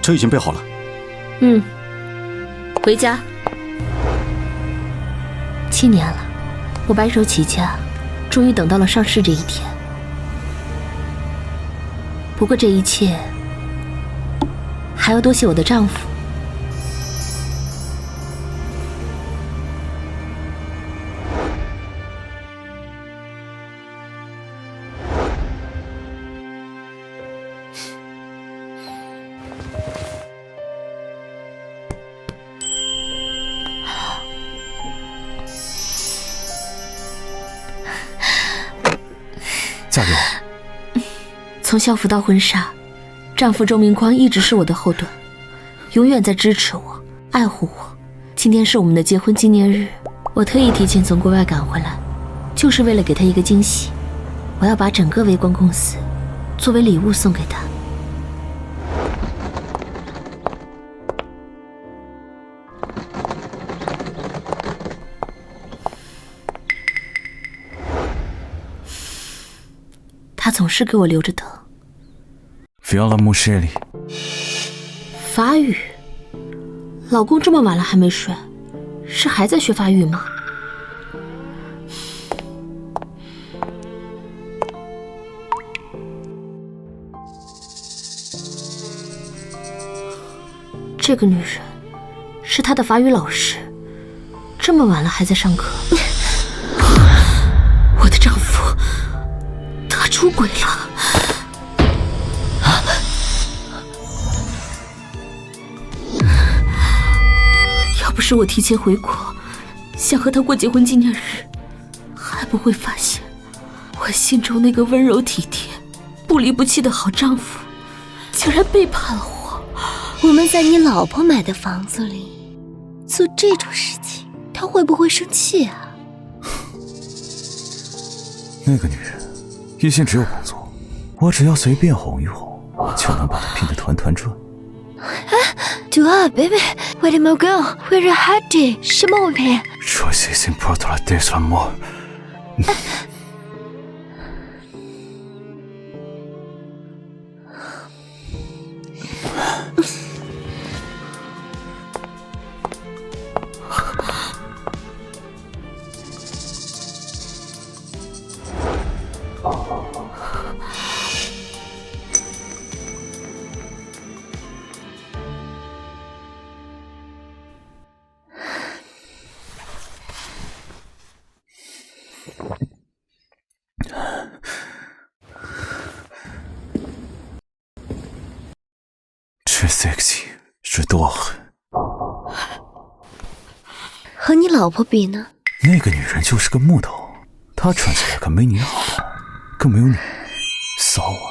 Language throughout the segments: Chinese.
车已经备好了。回家。7年了，我白手起家，终于等到了上市这一天。不过这一切，还要多谢我的丈夫。加油！从校服到婚纱，丈夫周明光一直是我的后盾，永远在支持我、爱护我。今天是我们的结婚纪念日，我特意提前从国外赶回来，就是为了给他一个惊喜。我要把整个微光公司作为礼物送给他。他总是给我留着等。Viola Musheli， 法语，老公这么晚了还没睡，是还在学法语吗？这个女人是他的法语老师，这么晚了还在上课。我的丈夫，他出轨了。要不是我提前回国，想和他过结婚纪念日，还不会发现我心中那个温柔体贴、不离不弃的好丈夫，竟然背叛了我。我们在你老婆买的房子里做这种事情，她会不会生气啊？那个女人一心只有工作，我只要随便哄一哄，就能把她拼得团团转。Dua baby, where did my girl? Where are Hattie? 什么物品 Choice is important this one more。sexy， je dors。和你老婆比呢？那个女人就是个木头，她穿起来可没你好看，更没有你骚啊。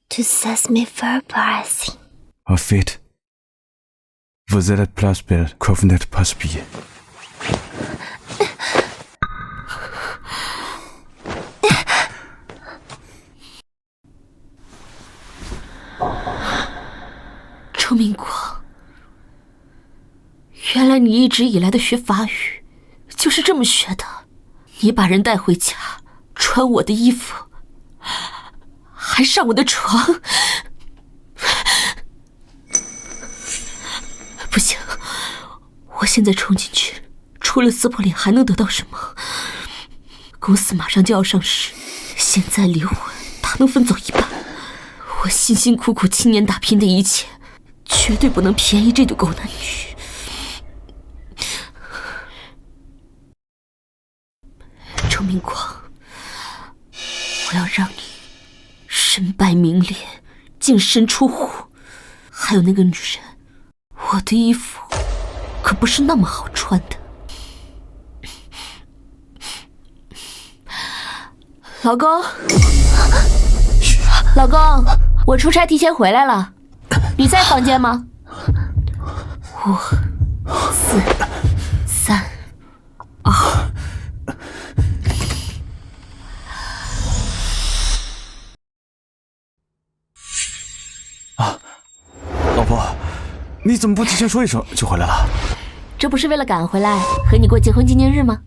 Tu sais me faire plaisir. En fait, vous êtes plus belle que vous n'êtes pas habillée. 周明光，原来你一直以来的学法语就是这么学的。你把人带回家，穿我的衣服，还上我的床。不行，我现在冲进去，除了撕破脸还能得到什么？公司马上就要上市，现在离婚他能分走一半。我辛辛苦苦7年打拼的一切，绝对不能便宜这对狗男女。周明光，我要让你身败名裂，净身出户。还有那个女人，我的衣服可不是那么好穿的。老公，老公，我出差提前回来了，你在房间吗？5、4、3、2。老婆，你怎么不提前说一声就回来了？这不是为了赶回来和你过结婚纪念日吗？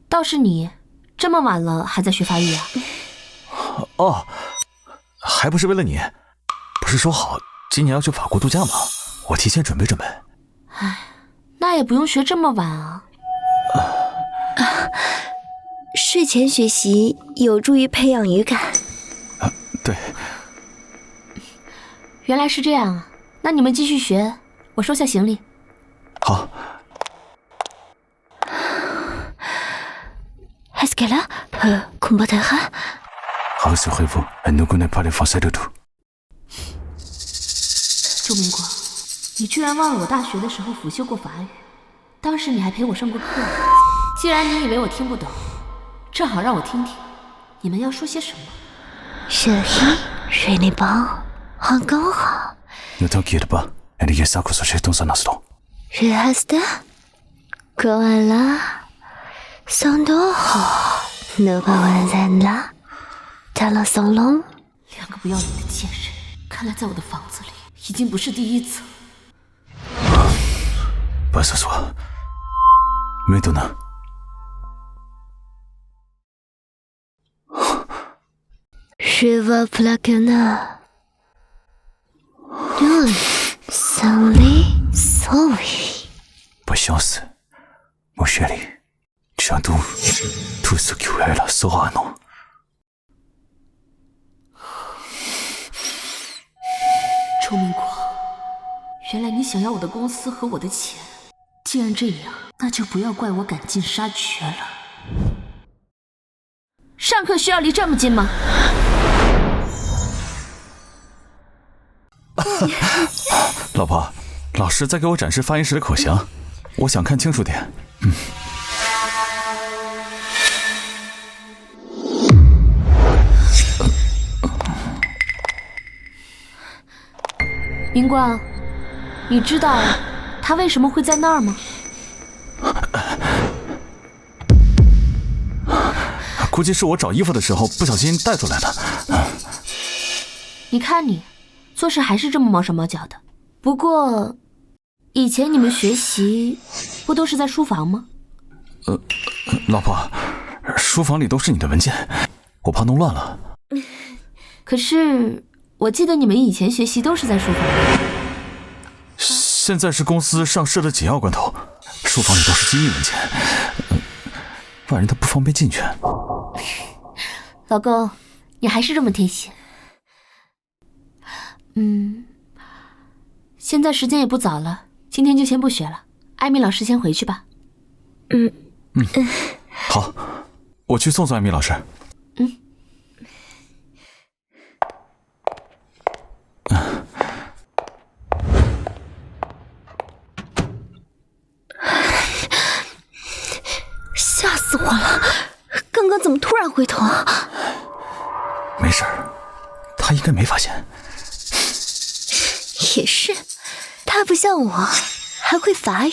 倒是你，这么晚了还在学法语啊？哦，还不是为了你？不是说好今年要去法国度假吗？我提前准备准备。唉，那也不用学这么晚啊。睡前学习有助于培养语感。对。原来是这样啊，那你们继续学，我收下行李。好。Est-ce qu'elle a combattra? Rassurez-vous, elle ne connaît pas les Français du tout. 周明光，你居然忘了我大学的时候辅修过法语，当时你还陪我上过课。既然你以为我听不懂，正好让我听听，你们要说些什么。Chérie, je n'ai pas encore. Ne t'inquiète pas, elle y est ça que ce chez dans un instant. Je reste comme là, sans dehors, ne pas en là, dans le salon. 两个不要脸的贱人，看来在我的房子里已经不是第一次。Pas ce soir. Maintenant. Je veux plaquer sans les sauver. Patience, mon chéri. Bientôt, tout ce qui est là sera un nom. 周明光，原来你想要我的公司和我的钱。既然这样，那就不要怪我赶尽杀绝了。上课需要离这么近吗？老婆，老师在给我展示发言时的口型，我想看清楚点。明光，你知道他为什么会在那儿吗？估计是我找衣服的时候不小心带出来的。你看你，做事还是这么毛手毛脚的。不过，以前你们学习不都是在书房吗？老婆，书房里都是你的文件，我怕弄乱了。可是我记得你们以前学习都是在书房里。现在是公司上市的紧要关头，书房里都是机密文件，外人他不方便进去。老公，你还是这么贴心。现在时间也不早了，今天就先不学了。艾米老师先回去吧。好，我去送送艾米老师。吓死我了！刚刚怎么突然回头啊？没事儿，他应该没发现。也是，他不像我，还会法语。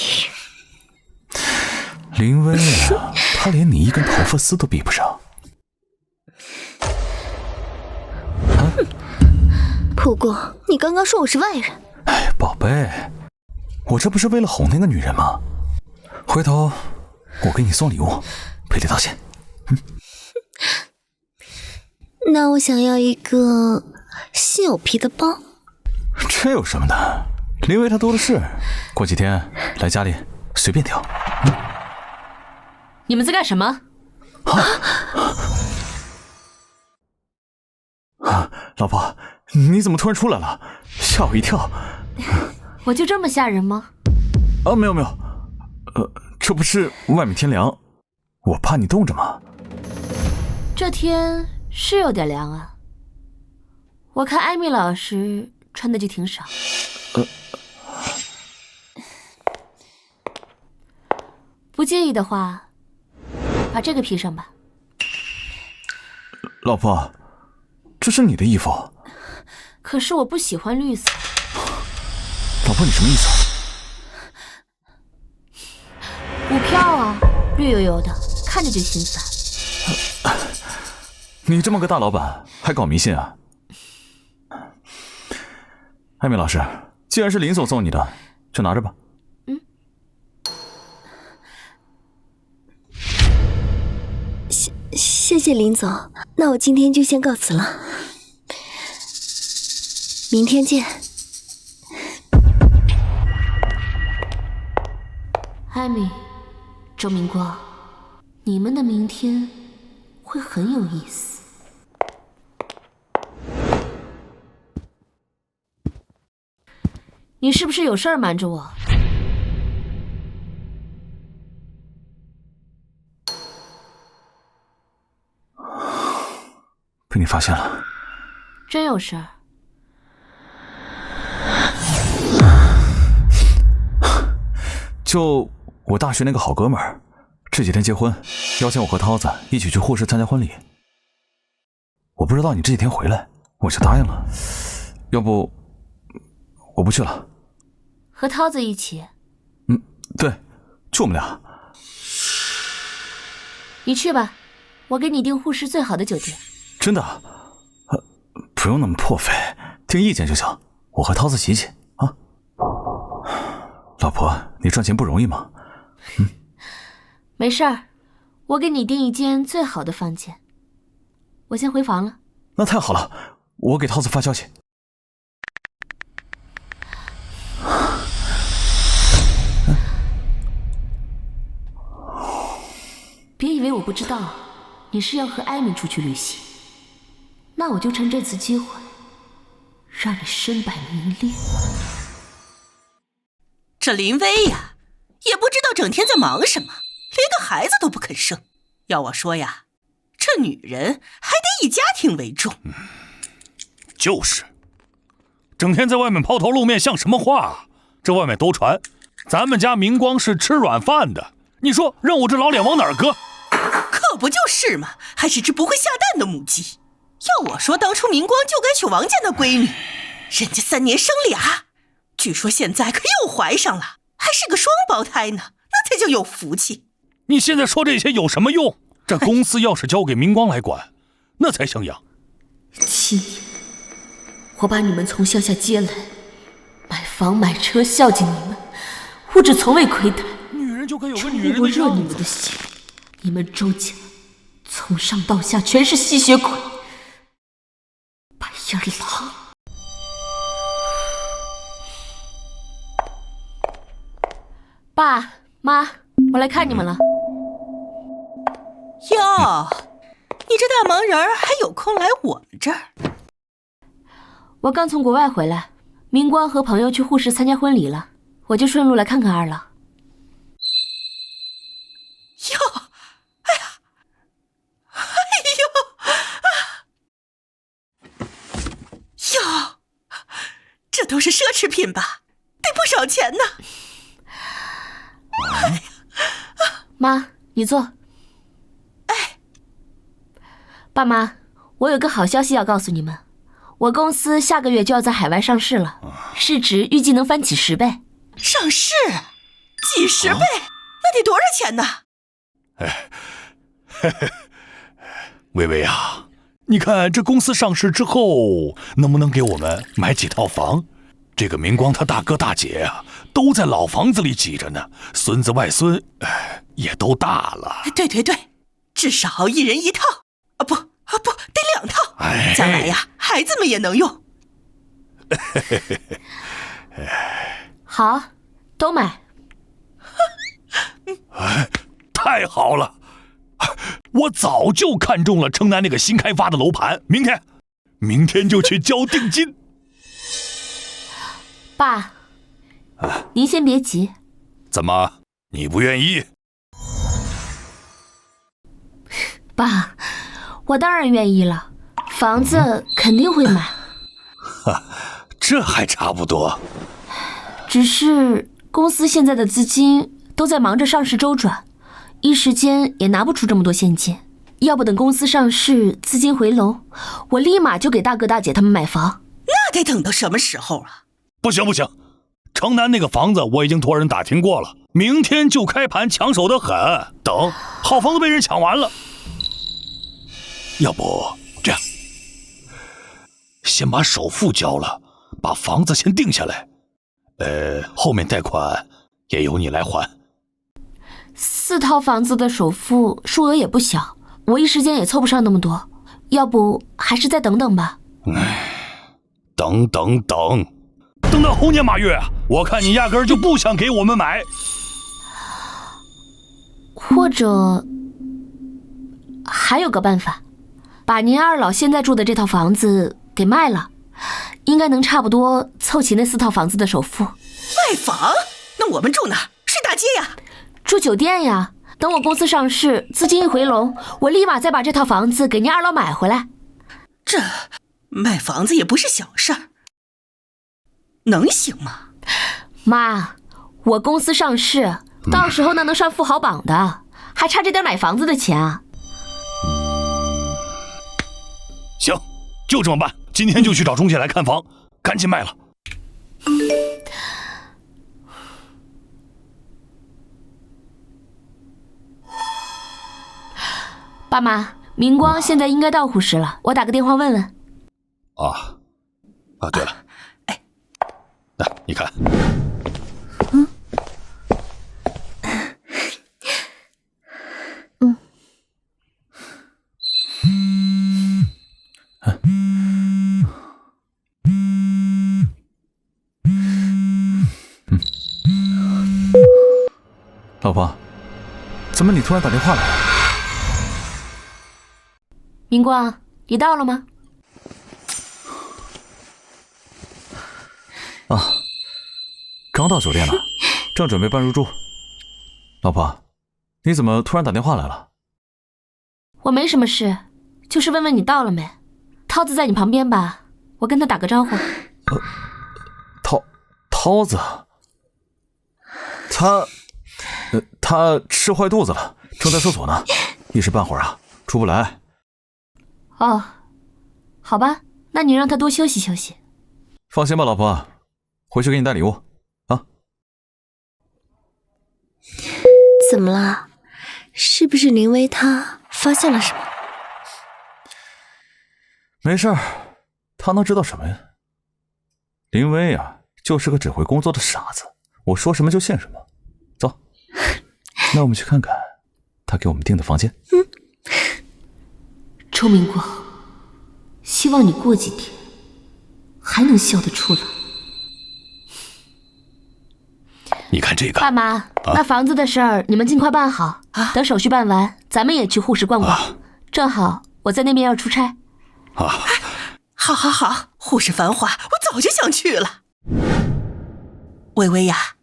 林薇啊，他连你一根头发丝都比不上。不过你刚刚说我是外人。哎，宝贝，我这不是为了哄那个女人吗？回头我给你送礼物，赔礼道歉。那我想要一个稀有皮的包。这有什么的？林薇她多的是，过几天来家里随便挑。你们在干什么？老婆，你怎么突然出来了？吓我一跳。我就这么吓人吗？没有，这不是外面天凉，我怕你冻着嘛。这天是有点凉啊。我看艾米老师穿的就挺少。不介意的话，把这个披上吧。老婆，这是你的衣服。可是我不喜欢绿色。老婆，你什么意思？股票啊，绿油油的，看着就心烦。你这么个大老板，还搞迷信啊？艾米老师，既然是林总送你的，就拿着吧。谢谢林总，那我今天就先告辞了。明天见。艾米，周明光，你们的明天会很有意思。你是不是有事儿瞒着我？被你发现了。真有事儿？就我大学那个好哥们儿，这几天结婚，邀请我和涛子一起去沪市参加婚礼。我不知道你这几天回来，我就答应了。要不我不去了。和涛子一起？对，就我们俩。你去吧，我给你订沪市最好的酒店。真的？不用那么破费，听意见就行。我和涛子洗洗啊。老婆，你赚钱不容易吗？没事儿，我给你订一间最好的房间。我先回房了。那太好了，我给涛子发消息。别以为我不知道，你是要和艾米出去旅行。那我就趁这次机会，让你身败名裂。这林薇呀，也不知道整天在忙什么，连个孩子都不肯生。要我说呀，这女人还得以家庭为重。就是，整天在外面抛头露面像什么话？这外面都传咱们家明光是吃软饭的，你说让我这老脸往哪儿搁？可不就是嘛，还是只不会下蛋的母鸡。要我说，当初明光就该娶王家那闺女，人家3年生俩，据说现在可又怀上了，还是个双胞胎呢，那才叫有福气。你现在说这些有什么用？这公司要是交给明光来管，那才像样。7年，我把你们从乡下接来，买房买车孝敬你们，物质从未亏待。女人就该有个女人的不热你样子。们的心，你们周家从上到下全是吸血鬼，白眼狼。爸妈，我来看你们了。哟，你这大忙人还有空来我们这儿？我刚从国外回来，明光和朋友去沪市参加婚礼了，我就顺路来看看二老。哟，哎呀，哟，这都是奢侈品吧？得不少钱呢。妈，你坐。哎，爸妈，我有个好消息要告诉你们，我公司下个月就要在海外上市了，市值预计能翻几10倍。上市几10倍，那得多少钱呢？薇薇啊，你看这公司上市之后，能不能给我们买几套房？这个明光他大哥大姐啊，都在老房子里挤着呢，孙子外孙也都大了。对对对，至少1人1套啊，不得2套，将来呀，孩子们也能用。好，都买。太好了，我早就看中了城南那个新开发的楼盘，明天就去交定金。爸，您先别急。怎么，你不愿意？爸，我当然愿意了，房子肯定会买。这还差不多。只是公司现在的资金都在忙着上市周转，一时间也拿不出这么多现金。要不等公司上市，资金回笼，我立马就给大哥大姐他们买房。那得等到什么时候啊？不行，城南那个房子我已经托人打听过了，明天就开盘，抢手得很。等好房子被人抢完了，要不这样，先把首付交了，把房子先定下来，后面贷款也由你来还。4套房子的首付数额也不小，我一时间也凑不上那么多，要不还是再等等吧。等到猴年马月啊，我看你压根儿就不想给我们买。或者还有个办法，把您二老现在住的这套房子给卖了，应该能差不多凑齐那4套房子的首付。卖房？那我们住哪？睡大街呀？住酒店呀。等我公司上市，资金一回笼，我立马再把这套房子给您二老买回来。这卖房子也不是小事儿，能行吗？妈，我公司上市，到时候那能上富豪榜的，还差这点买房子的钱啊。行，就这么办，今天就去找中介来看房，赶紧卖了。爸妈，明光现在应该到户室了，我打个电话问问。对了，来，你看，老婆，怎么你突然打电话来了？明光，你到了吗？刚到酒店呢，正准备办入住。老婆，你怎么突然打电话来了？我没什么事，就是问问你到了没。涛子在你旁边吧，我跟他打个招呼。涛子，他吃坏肚子了，正在厕所呢，一时半会儿啊出不来。哦，好吧，那你让他多休息休息。放心吧，老婆，回去给你带礼物啊。怎么了？是不是林薇她发现了什么？没事儿，他能知道什么呀？林薇啊，就是个只会工作的傻子，我说什么就信什么。走，那我们去看看他给我们订的房间。周明光，希望你过几天还能笑得出来。你看这个。爸妈，那房子的事儿你们尽快办好，等手续办完，咱们也去户室逛逛。正好我在那边要出差。好，户室繁华，我早就想去了。微微呀，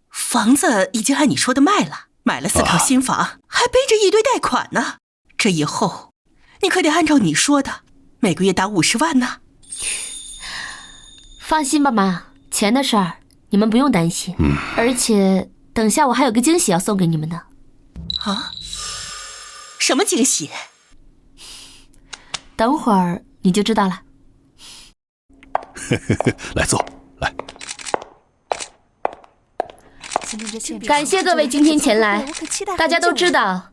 房子已经按你说的卖了，买了4套新房，还背着一堆贷款呢。这以后你可得按照你说的，每个月打50万呢。放心吧妈，钱的事儿你们不用担心。而且等下我还有个惊喜要送给你们呢。什么惊喜？等会儿你就知道了。来坐，来。感谢各位今天前来。大家都知道，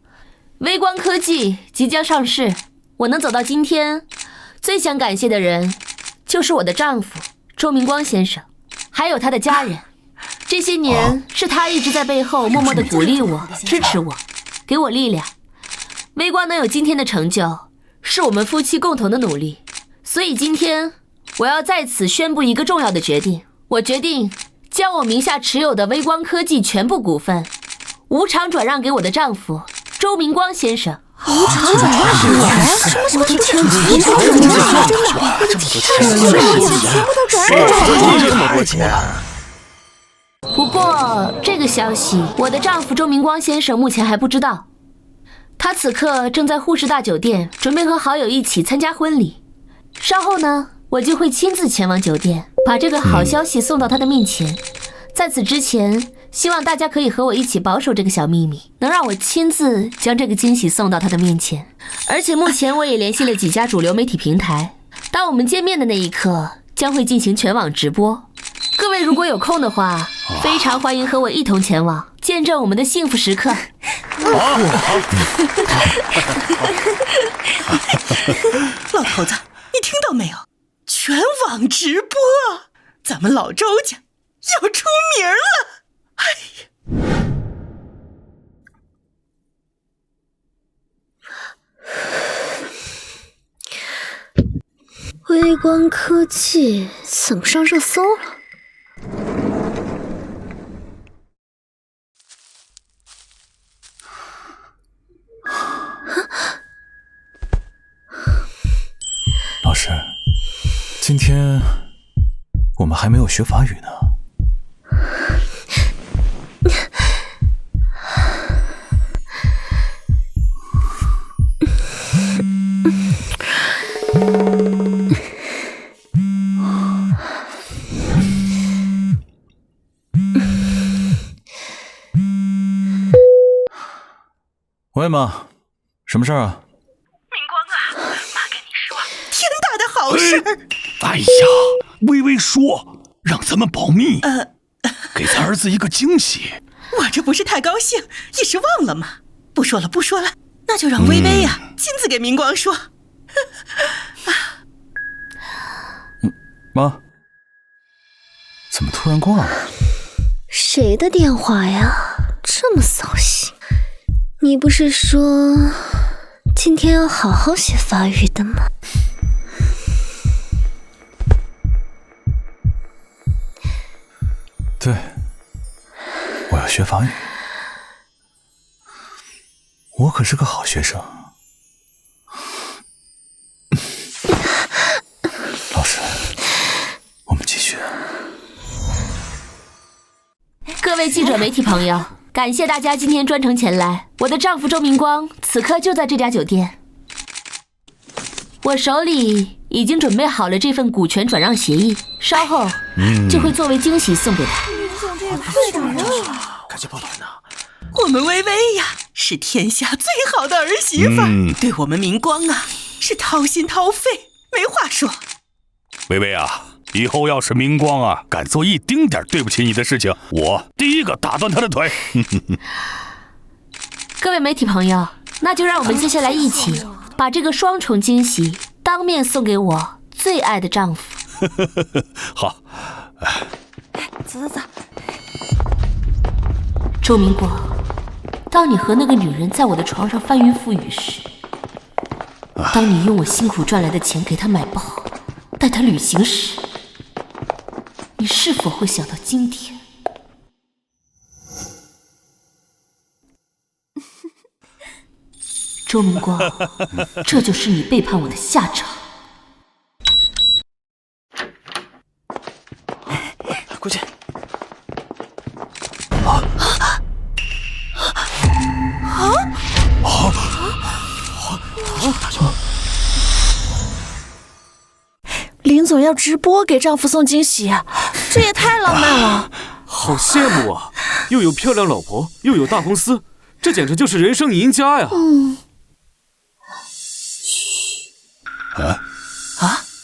微光科技即将上市，我能走到今天，最想感谢的人就是我的丈夫周明光先生，还有他的家人。这些年是他一直在背后默默地鼓励我、支持我，给我力量。微光能有今天的成就，是我们夫妻共同的努力。所以今天我要在此宣布一个重要的决定，我决定将我名下持有的微光科技全部股份无偿转让给我的丈夫周明光先生。无偿转让给我？我的天，全部都转让给这么多钱？不过这个消息，我的丈夫周明光先生目前还不知道。他此刻正在沪市大酒店，准备和好友一起参加婚礼。稍后呢，我就会亲自前往酒店，把这个好消息送到他的面前。在此之前，希望大家可以和我一起保守这个小秘密，能让我亲自将这个惊喜送到他的面前。而且目前我也联系了几家主流媒体平台，当我们见面的那一刻，将会进行全网直播。各位如果有空的话，非常欢迎和我一同前往，见证我们的幸福时刻。老头子，你听到没有？全网直播，咱们老周家要出名了！哎呀，微光科技怎么上热搜了？老师，今天我们还没有学法语呢。喂妈，什么事儿啊？明光啊，妈跟你说，天大的好事！哎呀，微微说让咱们保密，给咱儿子一个惊喜。我这不是太高兴，一时忘了吗？不说了，不说了，那就让微微呀亲自给明光说。妈，怎么突然挂了？谁的电话呀？这么扫兴！你不是说今天要好好学法语的吗？对，我要学法语。我可是个好学生。老师，我们继续。各位记者、媒体朋友，感谢大家今天专程前来。我的丈夫周明光此刻就在这家酒店，我手里已经准备好了这份股权转让协议，稍后就会作为惊喜送给他。赶紧报团呐！我们微微呀，是天下最好的儿媳妇，对我们明光啊，是掏心掏肺，没话说。微微啊，以后要是明光啊敢做一丁点对不起你的事情，我第一个打断他的腿。各位媒体朋友，那就让我们接下来一起把这个双重惊喜当面送给我最爱的丈夫。好，走走走。周明光，当你和那个女人在我的床上翻云覆雨时，当你用我辛苦赚来的钱给她买包，带她旅行时，你是否会想到今天？周明光，这就是你背叛我的下场。过去。林总要直播给丈夫送惊喜，这也太浪漫了。好羡慕啊！又有漂亮老婆，又有大公司，这简直就是人生赢家呀！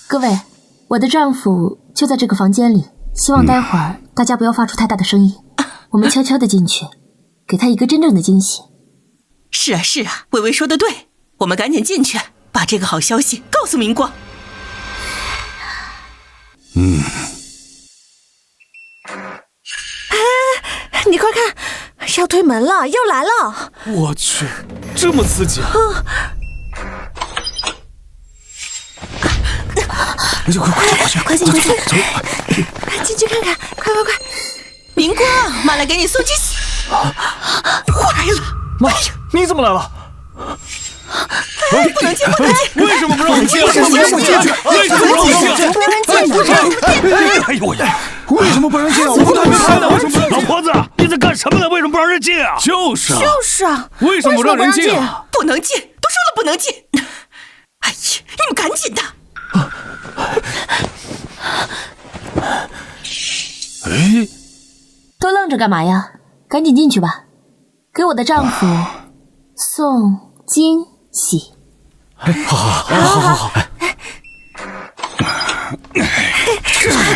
各位，我的丈夫就在这个房间里，希望待会儿大家不要发出太大的声音，我们悄悄地进去，给他一个真正的惊喜。是啊是啊，微微说的对，我们赶紧进去，把这个好消息告诉明光。你快看，要推门了，又来了！我去，这么刺激！那就快进去，进去看看，快！明光，妈来给你送惊喜。坏了，妈，你怎么来了？不能进！为什么不让我进？为什么不让我进？哎呦呀！为什么不让进啊？我都没看到，为什么不让进？老婆子，你在干什么呢？为什么不让人进啊？就是啊，为什么不让人进啊？不能进，都说了不能进。哎呀，你们赶紧的！哎，都愣着干嘛呀？赶紧进去吧，给我的丈夫送惊喜。好，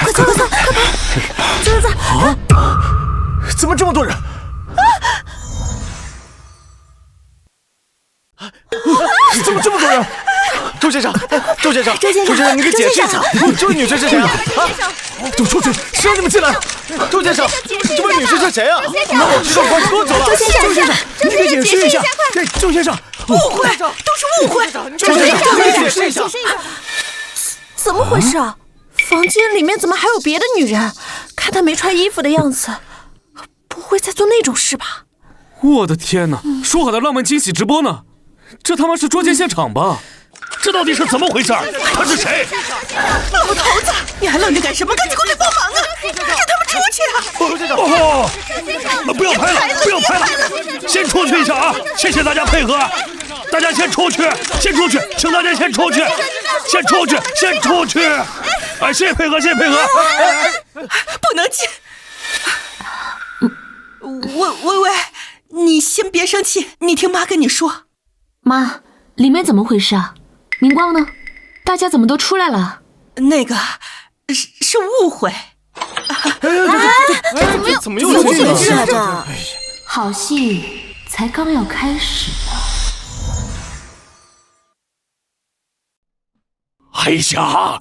快走！怎么这么多人？怎么这么多人？周先生，你给解释一下，这位女士是谁啊？都出去，谁让你们进来？周先生，这位女士是谁啊？我们好知道关系多久了？周先生，你给解释一下。周先生，误会，都是误会。周先生，你给解释一下。怎么回事啊？房间里面怎么还有别的女人？看她没穿衣服的样子，不会在做那种事吧？我的天哪！说好的浪漫惊喜直播呢？这他妈是捉奸现场吧？这到底是怎么回事？他是谁？老头子，你还愣着干什么？赶紧过来帮忙啊！让他们出去啊！哦，不要拍了，不要拍了，先出去一下啊！谢谢大家配合，大家先出去，先出去，请大家先出去，先出去，先出去！哎，谢谢配合，谢谢配合。不能进。喂，你先别生气，你听妈跟你说。妈，里面怎么回事啊？明光呢？大家怎么都出来了？那个是误会。怎么又出回事啊？这好戏才刚要开始呢。哎呀，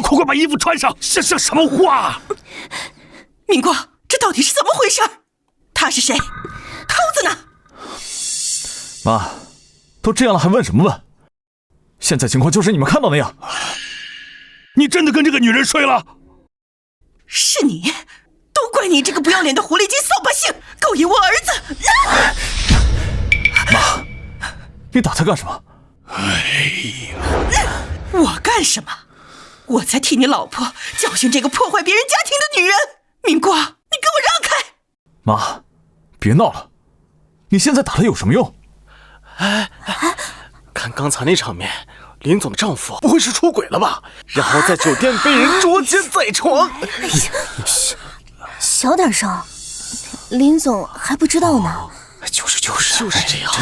快把衣服穿上！像什么话？明光，这到底是怎么回事？他是谁？涛子呢？妈，都这样了还问什么问？现在情况就是你们看到那样。你真的跟这个女人睡了？是你，都怪你这个不要脸的狐狸精扫把星，勾引我儿子！妈，你打他干什么？哎呀，我干什么？我在替你老婆教训这个破坏别人家庭的女人。明光，你给我让开！妈，别闹了，你现在打他有什么用？看刚才那场面，林总的丈夫不会是出轨了吧？然后在酒店被人捉奸在床。小点声，林总还不知道呢。就是这样，我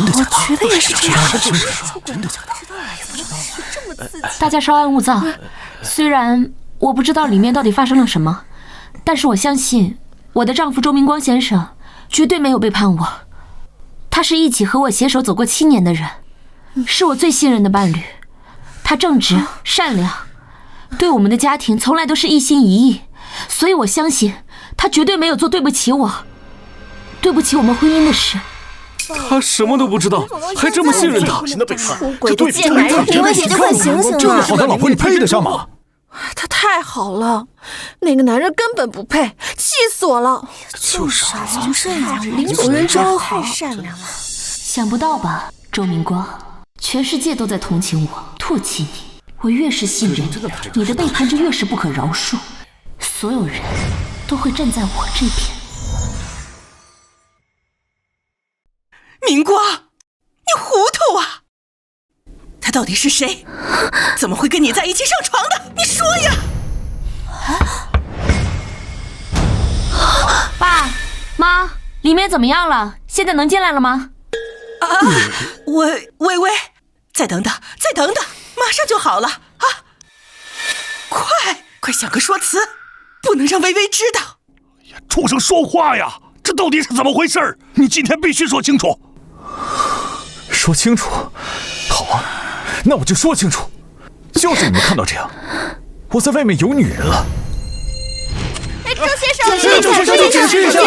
觉得也是这样。真的假的？大家稍安勿躁。虽然我不知道里面到底发生了什么，但是我相信我的丈夫周明光先生绝对没有背叛我。他是一起和我携手走过7年的人，是我最信任的伴侣。他正直善良，对我们的家庭从来都是一心一意，所以我相信他绝对没有做对不起我们婚姻的事。他什么都不知道，还这么信任他，出轨的贱男人，你们姐就快醒醒这么了！好的老婆，你配得上吗？他太好了，那个男人根本不配，气死我了！就是啊，怎么这样？林总人真好，太善良了。想不到吧，周明光，全世界都在同情我，唾弃你。我越是信任你，你的背叛就越是不可饶恕。所有人都会站在我这边。明光，你糊涂啊！他到底是谁？怎么会跟你在一起上床的？你说呀！爸妈，里面怎么样了？现在能进来了吗？喂，再等等，马上就好了啊！快想个说辞，不能让微微知道。畜生说话呀！这到底是怎么回事？你今天必须说清楚。说清楚，好啊，那我就说清楚，就是你们看到这样，我在外面有女人了。周先生，解释一下，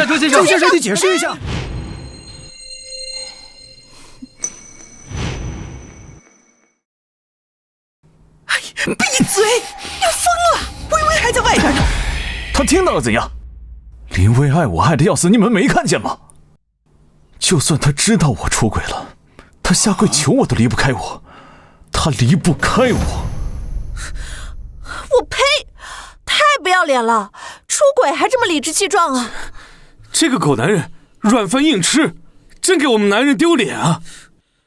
周先生，你解释一下。哎呀，闭嘴！要疯了！微微还在外边呢。他听到了怎样？林薇爱我爱的要死，你们没看见吗？就算他知道我出轨了，他下跪求我都离不开我，他离不开我。我呸！太不要脸了，出轨还这么理直气壮啊！这个狗男人软饭硬吃，真给我们男人丢脸啊！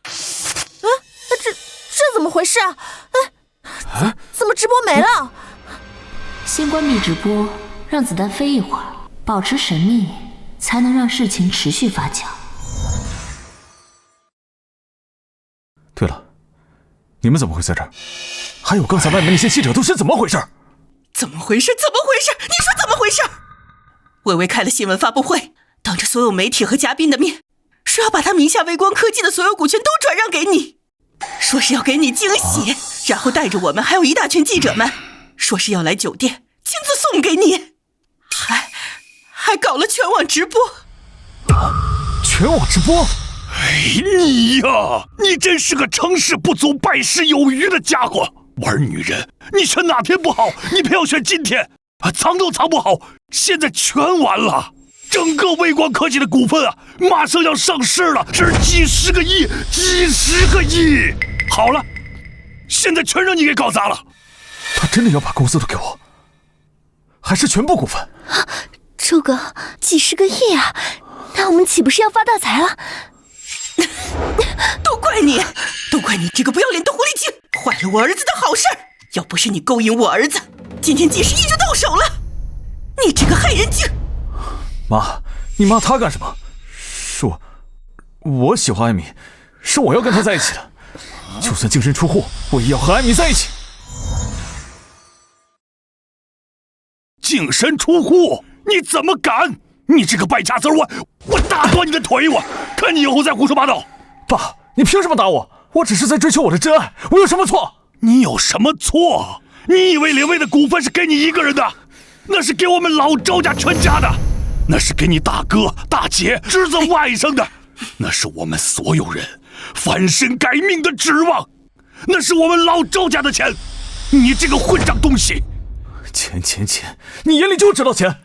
这怎么回事啊？怎么直播没了？先关闭直播，让子弹飞一会儿，保持神秘，才能让事情持续发酵。对了，你们怎么会在这儿？还有刚才外面那些记者都是怎么回事？怎么回事？你说怎么回事？微微开了新闻发布会，当着所有媒体和嘉宾的面，说要把他名下微光科技的所有股权都转让给你，说是要给你惊喜，然后带着我们还有一大群记者们，说是要来酒店亲自送给你，还搞了全网直播。全网直播？哎，你呀，你真是个成事不足败事有余的家伙！玩女人，你选哪天不好，你偏要选今天啊！藏都藏不好，现在全完了。整个微光科技的股份啊，马上要上市了，是几十个亿，几十个亿！好了，现在全让你给搞砸了。他真的要把公司都给我，还是全部股份？啊，周哥，几十个亿啊！那我们岂不是要发大财了？都怪你，都怪你这个不要脸的狐狸精，坏了我儿子的好事儿。要不是你勾引我儿子，今天几十亿就到手了。你这个害人精！妈，你骂他干什么？是我喜欢艾米，是我要跟他在一起的。就算净身出户，我也要和艾米在一起。净身出户？你怎么敢？你这个败家子，我打断你的腿！我看你以后再胡说八道。爸，你凭什么打我？我只是在追求我的真爱，我有什么错？你有什么错？你以为林薇的股份是给你一个人的？那是给我们老周家全家的，那是给你大哥、大姐、侄子、外甥的，那是我们所有人翻身改命的指望，那是我们老周家的钱。你这个混账东西！钱，你眼里就知道钱。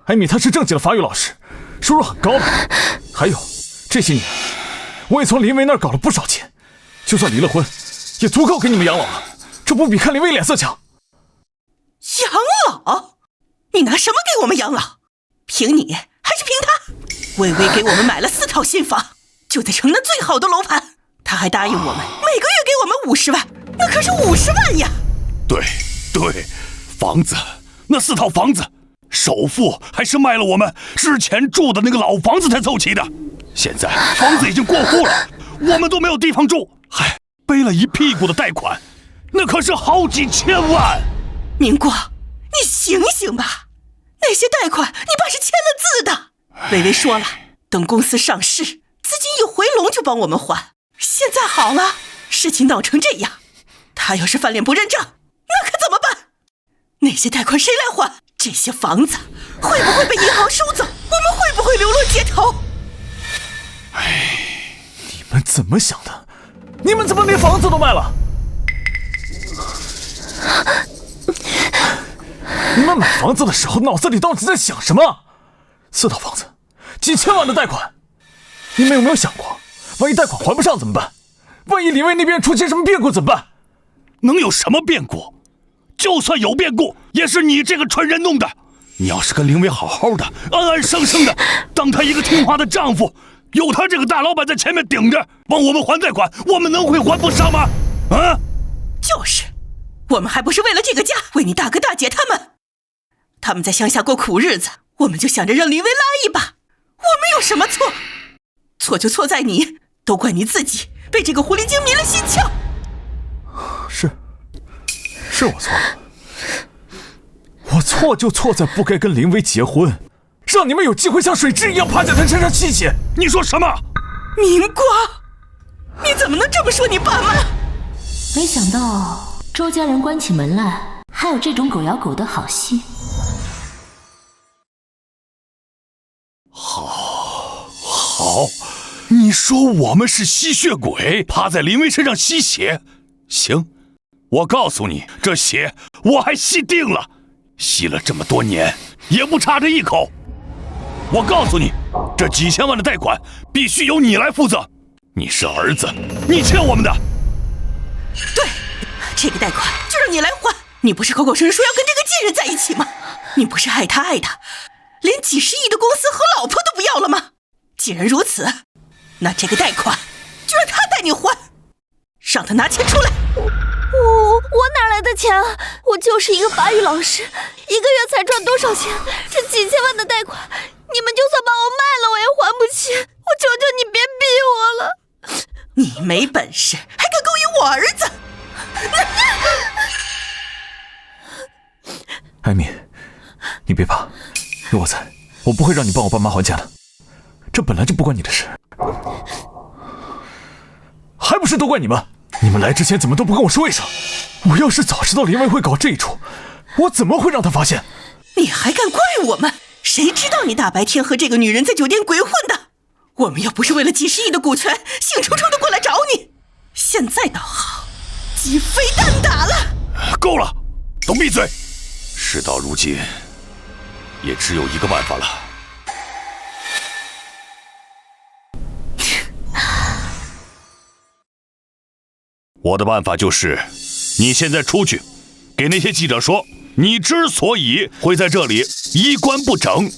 艾米她是正经的法语老师，收入很高的。还有这些年，我也从林薇那儿搞了不少钱，就算离了婚，也足够给你们养老了。这不比看林薇脸色强？养老？你拿什么给我们养老？凭你还是凭他？薇薇给我们买了4套新房，就在城南最好的楼盘。他还答应我们每个月给我们50万，那可是50万呀！对，房子，那4套房子，首付还是卖了我们之前住的那个老房子才凑齐的。现在房子已经过户了，我们都没有地方住，还背了一屁股的贷款，那可是好几千万。明光，你醒醒吧！那些贷款你爸是签了字的。薇薇说了，等公司上市，资金一回笼就帮我们还。现在好了，事情闹成这样，他要是翻脸不认账，那可怎么办？那些贷款谁来还？这些房子会不会被银行收走？我们会不会流落街头？你们怎么想的？你们怎么连房子都卖了？你们买房子的时候脑子里到底在想什么？4套房子，几千万的贷款，你们有没有想过，万一贷款还不上怎么办？万一林薇那边出现什么变故怎么办？能有什么变故？就算有变故，也是你这个蠢人弄的。你要是跟林薇好好的，安安生生的，当她一个听话的丈夫，有她这个大老板在前面顶着，帮我们还贷款，我们能会还不上吗？啊？就是，我们还不是为了这个家，为你大哥大姐他们在乡下过苦日子，我们就想着让林薇拉一把。我们有什么错？错就错在你，都怪你自己被这个狐狸精迷了心窍。是我错了，我错就错在不该跟林薇结婚，让你们有机会像水蛭一样趴在她身上吸血。你说什么？明光，你怎么能这么说你爸妈？没想到周家人关起门来，还有这种狗咬狗的好戏。好，你说我们是吸血鬼，趴在林薇身上吸血，行。我告诉你，这血我还吸定了，吸了这么多年，也不差这一口。我告诉你，这几千万的贷款必须由你来负责。你是儿子，你欠我们的。对，这个贷款就让你来还。你不是口口声声说要跟这个贱人在一起吗？你不是爱他，连几十亿的公司和老婆都不要了吗？既然如此，那这个贷款就让他带你还，让他拿钱出来。我哪来的钱啊？我就是一个法语老师，一个月才赚多少钱？这几千万的贷款，你们就算把我卖了，我也还不起。我求求你别逼我了！你没本事，还敢勾引我儿子！艾米，你别怕，有我在，我不会让你帮我爸妈还钱的。这本来就不关你的事，还不是都怪你们！你们来之前怎么都不跟我说一声？我要是早知道林薇会搞这一出，我怎么会让她发现？你还敢怪我们？谁知道你大白天和这个女人在酒店鬼混的？我们要不是为了几十亿的股权，兴冲冲的过来找你，现在倒好，鸡飞蛋打了。够了，都闭嘴！事到如今，也只有一个办法了。我的办法就是，你现在出去，给那些记者说，你之所以会在这里衣冠不整，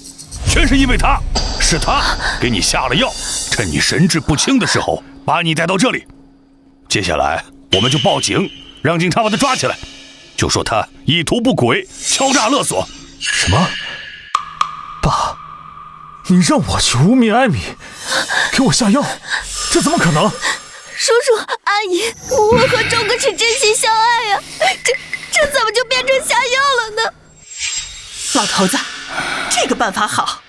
全是因为他，是他给你下了药，趁你神志不清的时候把你带到这里。接下来我们就报警，让警察把他抓起来，就说他意图不轨，敲诈勒索。什么？爸，你让我去污蔑艾米，给我下药，这怎么可能？叔叔阿姨，我和周哥是真心相爱呀，这怎么就变成下药了呢？老头子，这个办法好。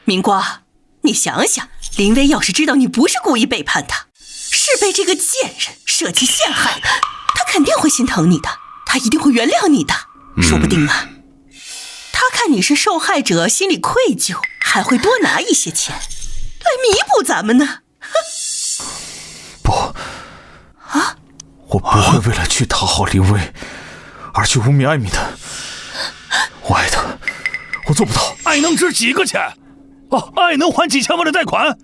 明光，你想想，林薇要是知道你不是故意背叛他，是被这个贱人设计陷害的，他肯定会心疼你的，他一定会原谅你的。说不定啊，他看你是受害者，心里愧疚，还会多拿一些钱来弥补咱们呢。不，我不会为了去讨好林薇而去污蔑艾米的。我爱她，我做不到。爱能值几个钱？哦，爱能还几千万的贷款？明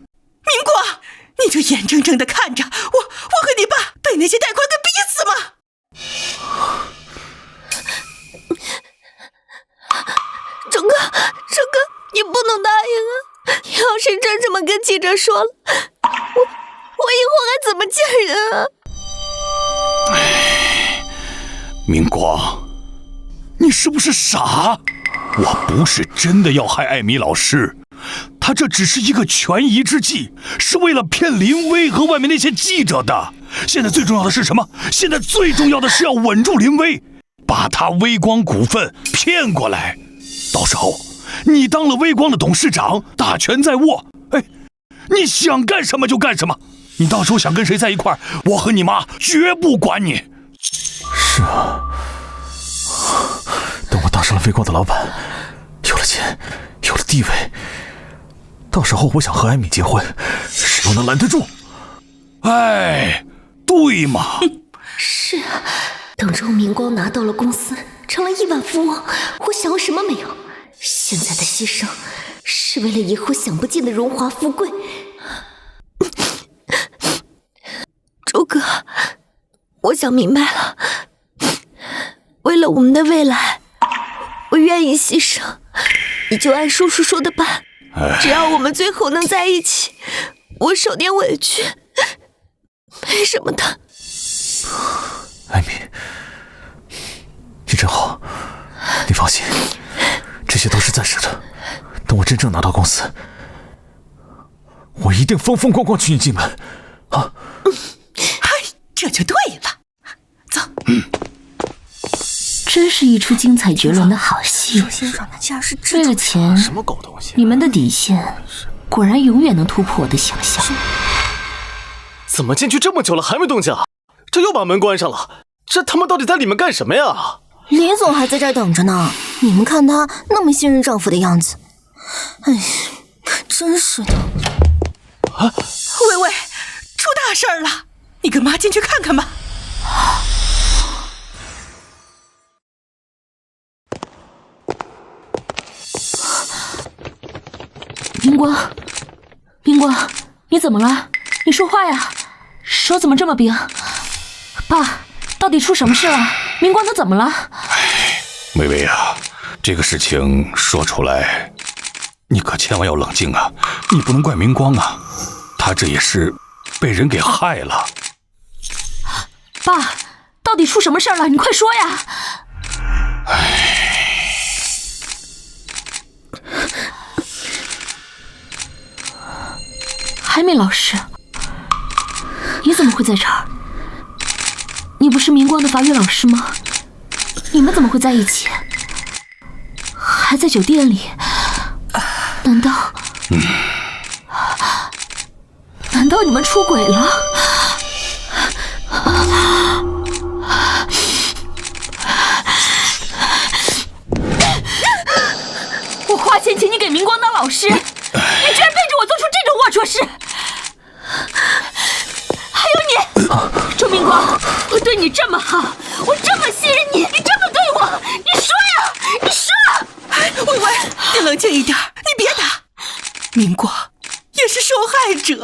光，你就眼睁睁地看着我和你爸被那些贷款给逼死吗？周哥，你不能答应啊！你要是真这么跟记者说了，我以后还怎么见人啊？明光，你是不是傻？我不是真的要害艾米老师，他这只是一个权宜之计，是为了骗林薇和外面那些记者的。现在最重要的是什么？现在最重要的是要稳住林薇，把他微光股份骗过来。到时候你当了微光的董事长，大权在握，你想干什么就干什么。你到时候想跟谁在一块儿，我和你妈绝不管你。是啊，等我当上了微光的老板，有了钱，有了地位，到时候我想和艾米结婚，谁又能拦得住？对嘛？是啊，等周明光拿到了公司，成了亿万富翁，我想要什么没有？现在的牺牲是为了以后享不尽的荣华富贵。周哥，我想明白了，为了我们的未来，我愿意牺牲，你就按叔叔说的办，只要我们最后能在一起，我受点委屈没什么的。艾米，你真好，你放心，这些都是暂时的，等我真正拿到公司，我一定风风光光娶你进门啊！这就对了，走。真是一出精彩绝伦的好戏。为了钱，什么狗东西？你们的底线果然永远能突破我的想象。怎么进去这么久了还没动静？这又把门关上了，这他们到底在里面干什么呀？林总还在这儿等着呢，你们看他那么信任丈夫的样子，哎呀，真是的。薇薇，出大事儿了，你跟妈进去看看吧。明光，你怎么了？你说话呀，手怎么这么冰？爸，到底出什么事了？明光他怎么了？薇薇啊，这个事情说出来，你可千万要冷静啊！你不能怪明光啊，他这也是被人给害了。爸，到底出什么事了？你快说呀！海米老师，你怎么会在这儿？你不是明光的法语老师吗？你们怎么会在一起？还在酒店里？难道你们出轨了？我花钱请你给明光当老师，你居然背着我做出这种龌龊事！对你这么好，我这么信任你，你这么对我，你说呀，你说！薇薇，你冷静一点，你别打。明光也是受害者。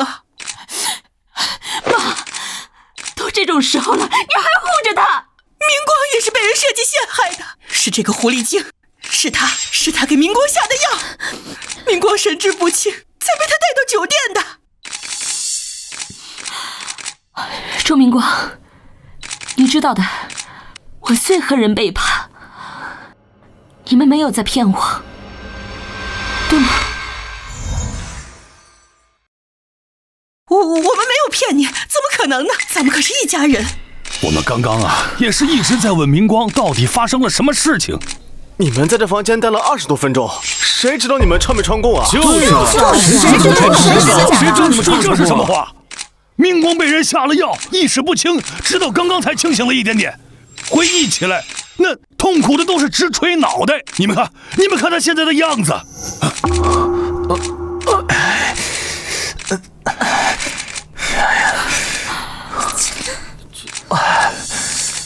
妈，都这种时候了，你还护着他？明光也是被人设计陷害的，是这个狐狸精，是他给明光下的药，明光神志不清，才被他带到酒店的。周明光，你知道的，我最恨人背叛。你们没有在骗我，对吗？我们没有骗你，怎么可能呢？咱们可是一家人。我们刚刚也是一直在问明光到底发生了什么事情。你们在这房间待了20多分钟，谁知道你们串没串供啊？就是谁知道你们串这是什么话？明光被人下了药，意识不清，直到刚刚才清醒了一点点。回忆起来，那痛苦的都是直捶脑袋。你们看他现在的样子。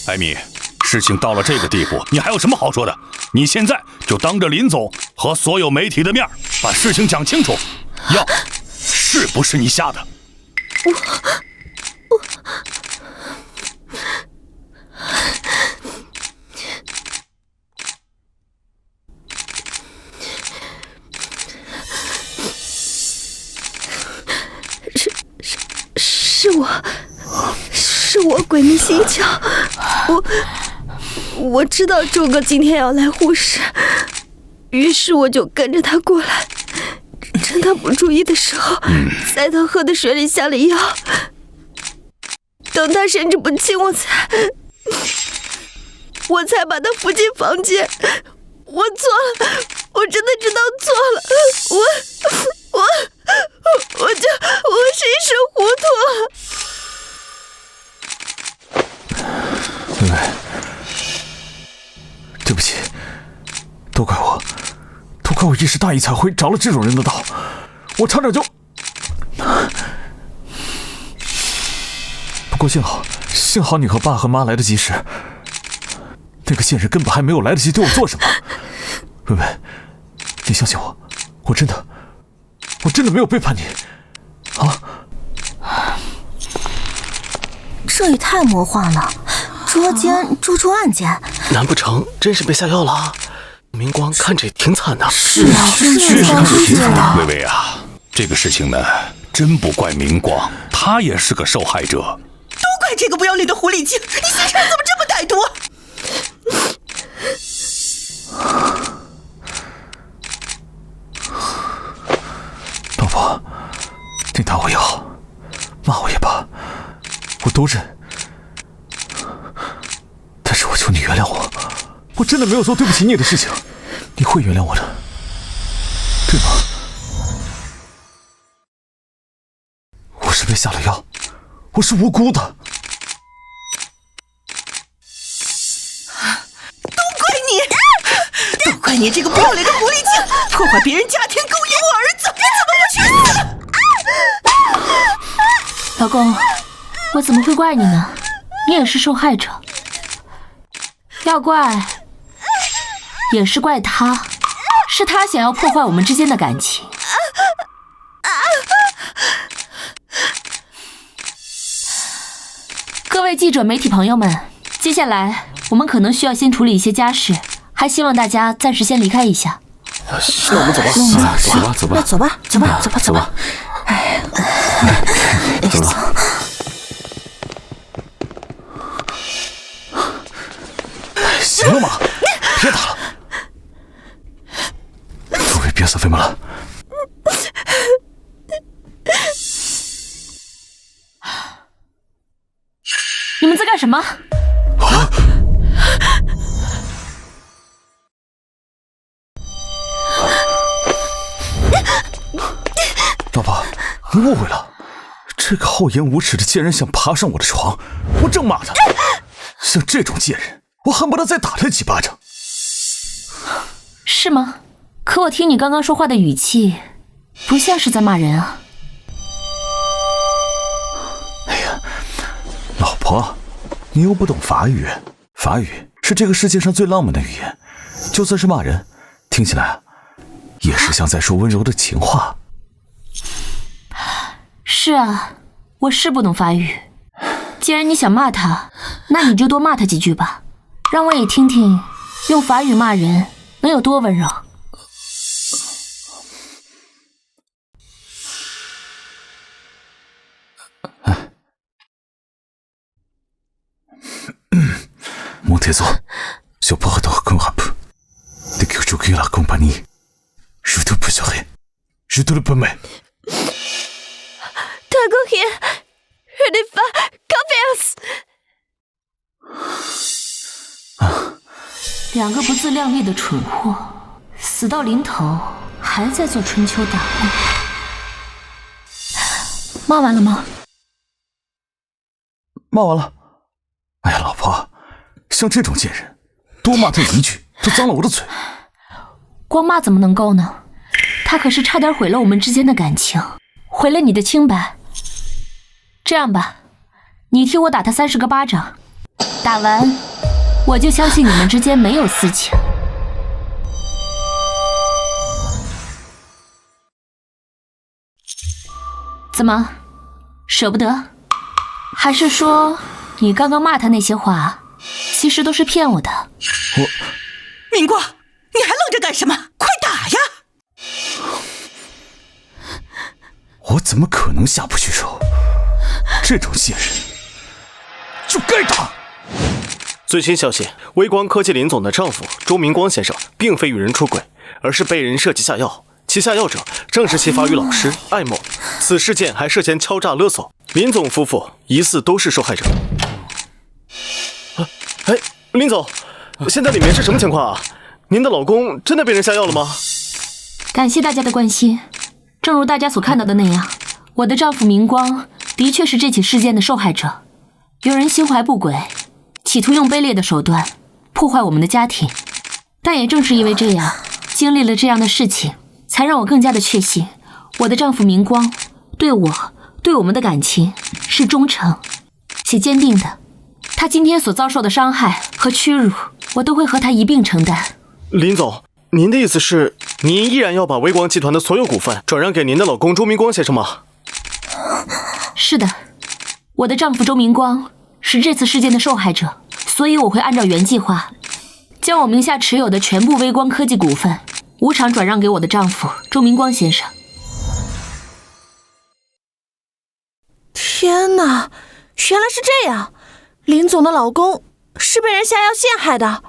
艾米，事情到了这个地步，你还有什么好说的？你现在就当着林总和所有媒体的面，把事情讲清楚。药是不是你下的？是我鬼迷心窍，我知道周哥今天要来护士，于是我就跟着他过来，趁他不注意的时候，在他喝的水里下了药，等他神志不清，我才把他扶进房间。我错了，我真的知道错了，我是一时糊涂。薇薇，对不起，都怪我一时大意才会着了这种人的道，我差点就……不过幸好你和爸和妈来得及时，那个贱人根本还没有来得及对我做什么。薇薇，你相信我，我真的没有背叛你，啊！这也太魔幻了，捉奸捉出案件，难不成真是被下药了啊？明光看着也挺惨的。是啊，确实挺惨的。薇薇啊，这个事情呢，真不怪明光，他也是个受害者。都怪这个不要脸的狐狸精，你心肠怎么这么歹毒？老婆，你打我也好，骂我也罢，我都认。但是我求你原谅我，我真的没有做对不起你的事情，你会原谅我的，对吗？我是被下了药，我是无辜的。都怪你这个不要脸的狐狸精，破坏别人家庭，勾引我儿子，你怎么不去死？老公，我怎么会怪你呢？你也是受害者，要怪也是怪他，是他想要破坏我们之间的感情。各位记者、媒体朋友们，接下来我们可能需要先处理一些家事，还希望大家暂时先离开一下。那我们走吧，走吧。走吧。哎，走了。行了吗？别打了，都给憋死飞沫了。你们在干什么？老婆，你误会了，这个厚颜无耻的贱人想爬上我的床，我正骂他。像这种贱人，我恨不得再打他几巴掌。是吗？可我听你刚刚说话的语气，不像是在骂人啊。哎呀，老婆，你又不懂法语，法语是这个世界上最浪漫的语言，就算是骂人，听起来也是像在说温柔的情话。是啊，我是不懂法语。既然你想骂他，那你就多骂他几句吧，让我也听听用法语骂人能有多温柔。Mon trésor, je porte comme rap. Dès que je quitte la compagnie, je te pousserai. Je te le promets. 大哥爷 je n'ai pas confiance。两个不自量力的蠢货，死到临头还在做春秋大梦。骂完了吗？骂完了。哎呀，老婆，像这种贱人，多骂他一句都脏了我的嘴。光骂怎么能够呢？他可是差点毁了我们之间的感情，毁了你的清白。这样吧，你替我打他30个巴掌，打完我就相信你们之间没有私情。怎么，舍不得？还是说你刚刚骂他那些话，其实都是骗我的？明光，你还愣着干什么？快打呀！我怎么可能下不去手？这种贱人就该打。最新消息，微光科技林总的丈夫周明光先生并非与人出轨，而是被人设计下药，其下药者正是其法语老师艾某。此事件还涉嫌敲诈勒索，林总夫妇疑似都是受害者。哎，林总，现在里面是什么情况啊？您的老公真的被人下药了吗？感谢大家的关心。正如大家所看到的那样，我的丈夫明光的确是这起事件的受害者。有人心怀不轨，企图用卑劣的手段破坏我们的家庭。但也正是因为这样，经历了这样的事情，才让我更加的确信，我的丈夫明光对我们的感情是忠诚且坚定的。他今天所遭受的伤害和屈辱，我都会和他一并承担。林总，您的意思是，您依然要把微光集团的所有股份转让给您的老公周明光先生吗？是的，我的丈夫周明光是这次事件的受害者，所以我会按照原计划，将我名下持有的全部微光科技股份无偿转让给我的丈夫周明光先生。天哪，原来是这样！林总的老公是被人下药陷害的。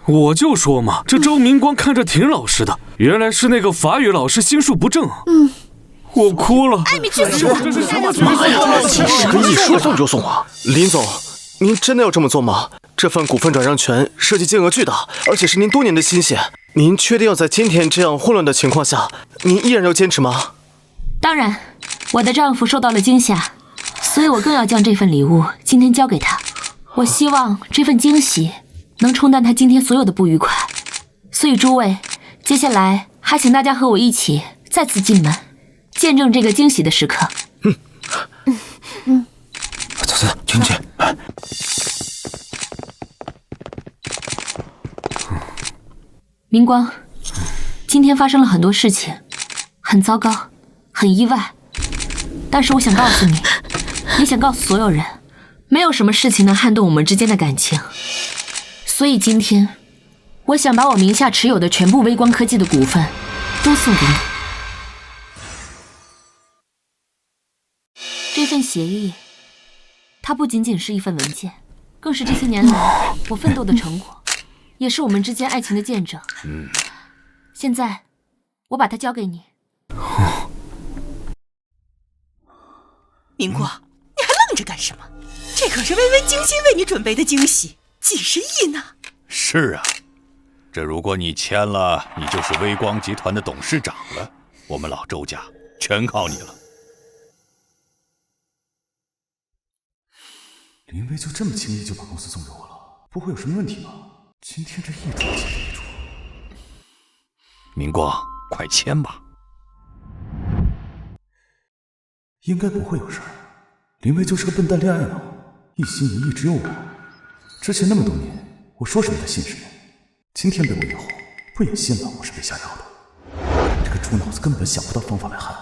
我就说嘛，这周明光看着挺老实的，原来是那个法语老师心术不正。我哭了。艾米去死吧！这是什么几十个亿说送就送啊！林总，您真的要这么做吗？这份股份转让权涉及金额巨大，而且是您多年的心血。您确定要在今天这样混乱的情况下，您依然要坚持吗？当然，我的丈夫受到了惊吓，所以我更要将这份礼物今天交给他。我希望这份惊喜能冲淡他今天所有的不愉快。所以诸位，接下来还请大家和我一起再次进门，见证这个惊喜的时刻。走，进去。明光，今天发生了很多事情，很糟糕，很意外。但是我想告诉你，也想告诉所有人，没有什么事情能撼动我们之间的感情。所以今天，我想把我名下持有的全部微光科技的股份都送给你。这份协议，它不仅仅是一份文件，更是这些年来我奋斗的成果，也是我们之间爱情的见证。现在，我把它交给你。明光，你还愣着干什么？这可是微微精心为你准备的惊喜，几十亿呢！是啊，这如果你签了，你就是微光集团的董事长了，我们老周家全靠你了。林薇就这么轻易就把公司送给我了，不会有什么问题吧？今天这一出接着一出。明光，快签吧。应该不会有事儿。林薇就是个笨蛋恋爱脑，一心一意只有我，之前那么多年，我说什么他信什么，今天被我以后，不也信了我是被下药的？这个猪脑子根本想不到方法来害我。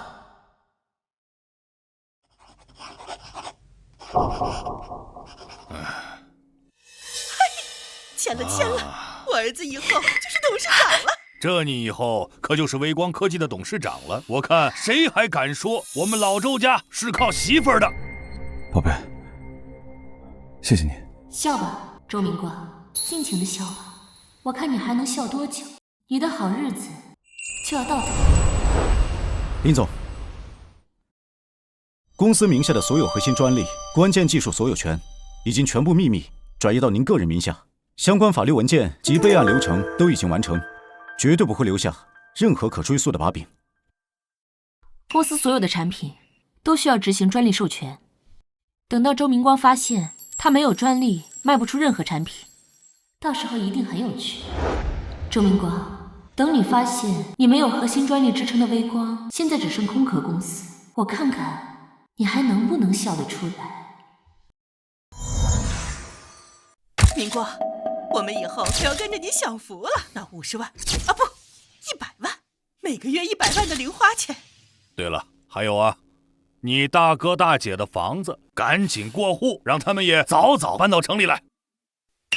签了，我儿子以后就是董事长了。这你以后可就是微光科技的董事长了。我看谁还敢说我们老周家是靠媳妇儿的？宝贝，谢谢你。笑吧，周明光，尽情的笑吧。我看你还能笑多久？你的好日子就要到头。林总，公司名下的所有核心专利、关键技术所有权已经全部秘密转移到您个人名下，相关法律文件及备案流程都已经完成，绝对不会留下任何可追溯的把柄。公司所有的产品都需要执行专利授权，等到周明光发现他没有专利，卖不出任何产品，到时候一定很有趣。周明光，等你发现你没有核心专利支撑的微光现在只剩空壳公司，我看看你还能不能笑得出来。明光，我们以后可要跟着你享福了。那50万啊，不，100万，每个月100万的零花钱。对了，还有啊，你大哥大姐的房子赶紧过户，让他们也早早搬到城里来。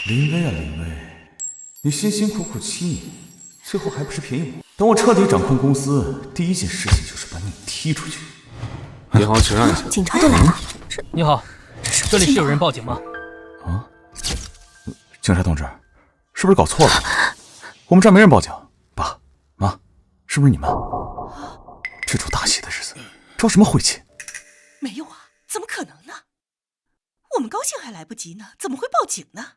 林薇啊林薇，你辛辛苦苦7年，最后还不是便宜我？等我彻底掌控公司，第一件事情就是把你踢出去。你好，请让一下。警察都来了。你好，这里是有人报警吗？啊，警察同志，是不是搞错了？我们这儿没人报警。爸妈，是不是你们？这出大戏的日子，着什么晦气？没有啊，怎么可能呢？我们高兴还来不及呢，怎么会报警呢？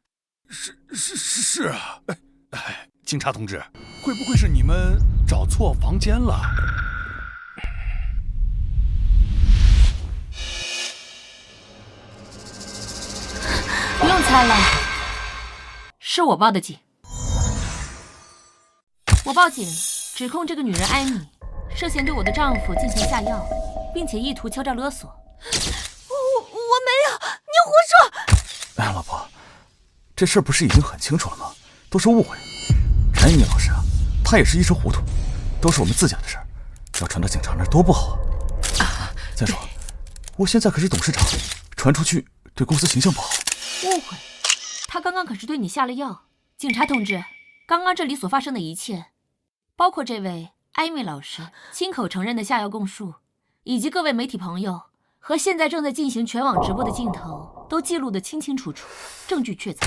是啊，警察同志，会不会是你们找错房间了？不用猜了，是我报的警。我报警指控这个女人艾米涉嫌对我的丈夫进行下药，并且意图敲诈勒索。我没有，你胡说！哎，老婆，这事儿不是已经很清楚了吗？都是误会。艾米老师啊，她也是一时糊涂，都是我们自家的事儿，要传到警察那儿多不好啊！再说，我现在可是董事长，传出去对公司形象不好。误会？他刚刚可是对你下了药。警察同志，刚刚这里所发生的一切，包括这位艾米老师亲口承认的下药供述，以及各位媒体朋友和现在正在进行全网直播的镜头，都记录得清清楚楚，证据确凿。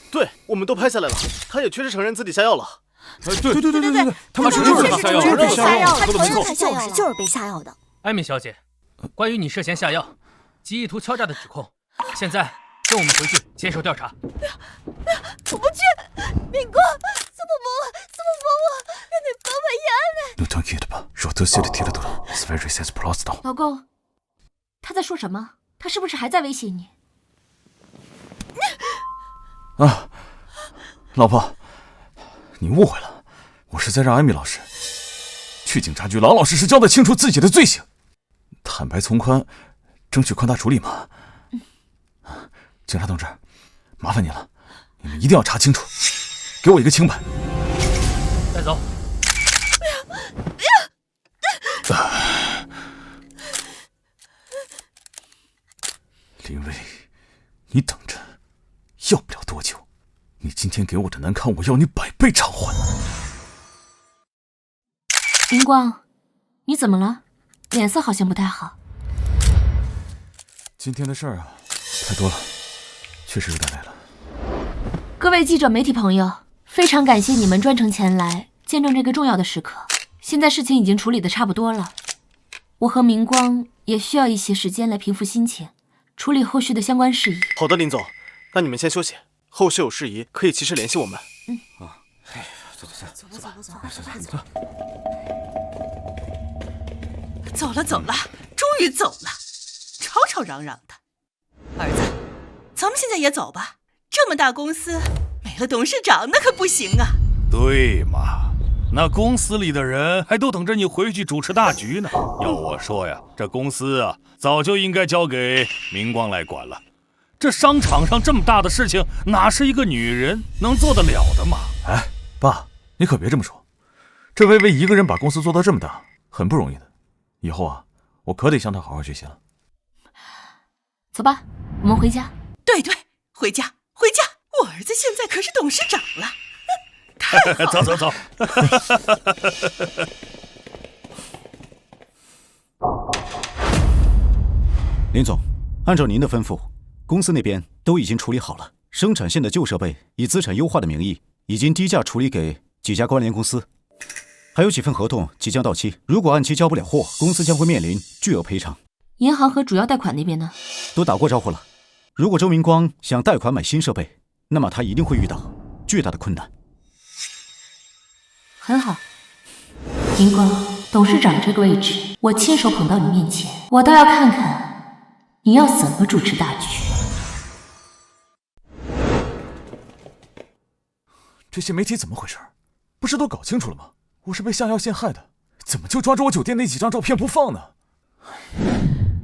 对，我们都拍下来了，他也确实承认自己下药了。对，他们就是他下药，被下药，说的没错，就是被下药的。艾米小姐，关于你涉嫌下药及意图敲诈的指控，现在跟我们回去接受调查。我不去，明光，怎么帮我？你帮我一安呢？老公，他在说什么？他是不是还在威胁你？啊，老婆，你误会了，我是在让艾米老师去警察局老老实实交代清楚自己的罪行，坦白从宽，争取宽大处理嘛。警察同志，麻烦你了，你们一定要查清楚，给我一个清白。带走。不要！林薇，你等着，要不了多久，你今天给我的难堪，我要你100倍偿还。明光，你怎么了？脸色好像不太好。今天的事儿啊，太多了，确实有点累了。各位记者、媒体朋友，非常感谢你们专程前来见证这个重要的时刻。现在事情已经处理得差不多了，我和明光也需要一些时间来平复心情，处理后续的相关事宜。好的，林总，那你们先休息，后续有事宜可以及时联系我们。走了，终于走了，吵吵嚷嚷的。儿子，咱们现在也走吧，这么大公司没了董事长那可不行啊。对嘛，那公司里的人还都等着你回去主持大局呢。要我说呀，这公司啊，早就应该交给明光来管了。这商场上这么大的事情，哪是一个女人能做得了的嘛？哎，爸，你可别这么说。这微微一个人把公司做到这么大，很不容易的。以后啊，我可得向她好好学习了。走吧，我们回家。对，回家。我儿子现在可是董事长了，太好了。走。林总，按照您的吩咐，公司那边都已经处理好了，生产线的旧设备以资产优化的名义，已经低价处理给几家关联公司，还有几份合同即将到期，如果按期交不了货，公司将会面临巨额赔偿。银行和主要贷款那边呢？都打过招呼了。如果周明光想贷款买新设备，那么他一定会遇到巨大的困难。很好，明光，董事长这个位置，我亲手捧到你面前，我倒要看看你要怎么主持大局。这些媒体怎么回事？不是都搞清楚了吗？我是被下药陷害的，怎么就抓住我酒店那几张照片不放呢？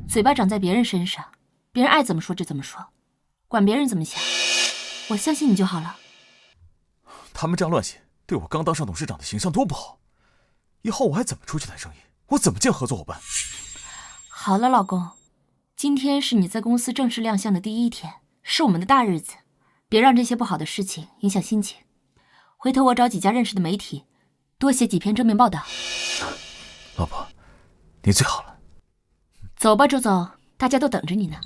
嘴巴长在别人身上，别人爱怎么说就怎么说，管别人怎么想。我相信你就好了。他们这样乱写，对我刚当上董事长的形象多不好。以后我还怎么出去谈生意？我怎么见合作伙伴？好了，老公，今天是你在公司正式亮相的第一天，是我们的大日子，别让这些不好的事情影响心情。回头我找几家认识的媒体，多写几篇正面报道。老婆，你最好了。走吧，周总，大家都等着你呢。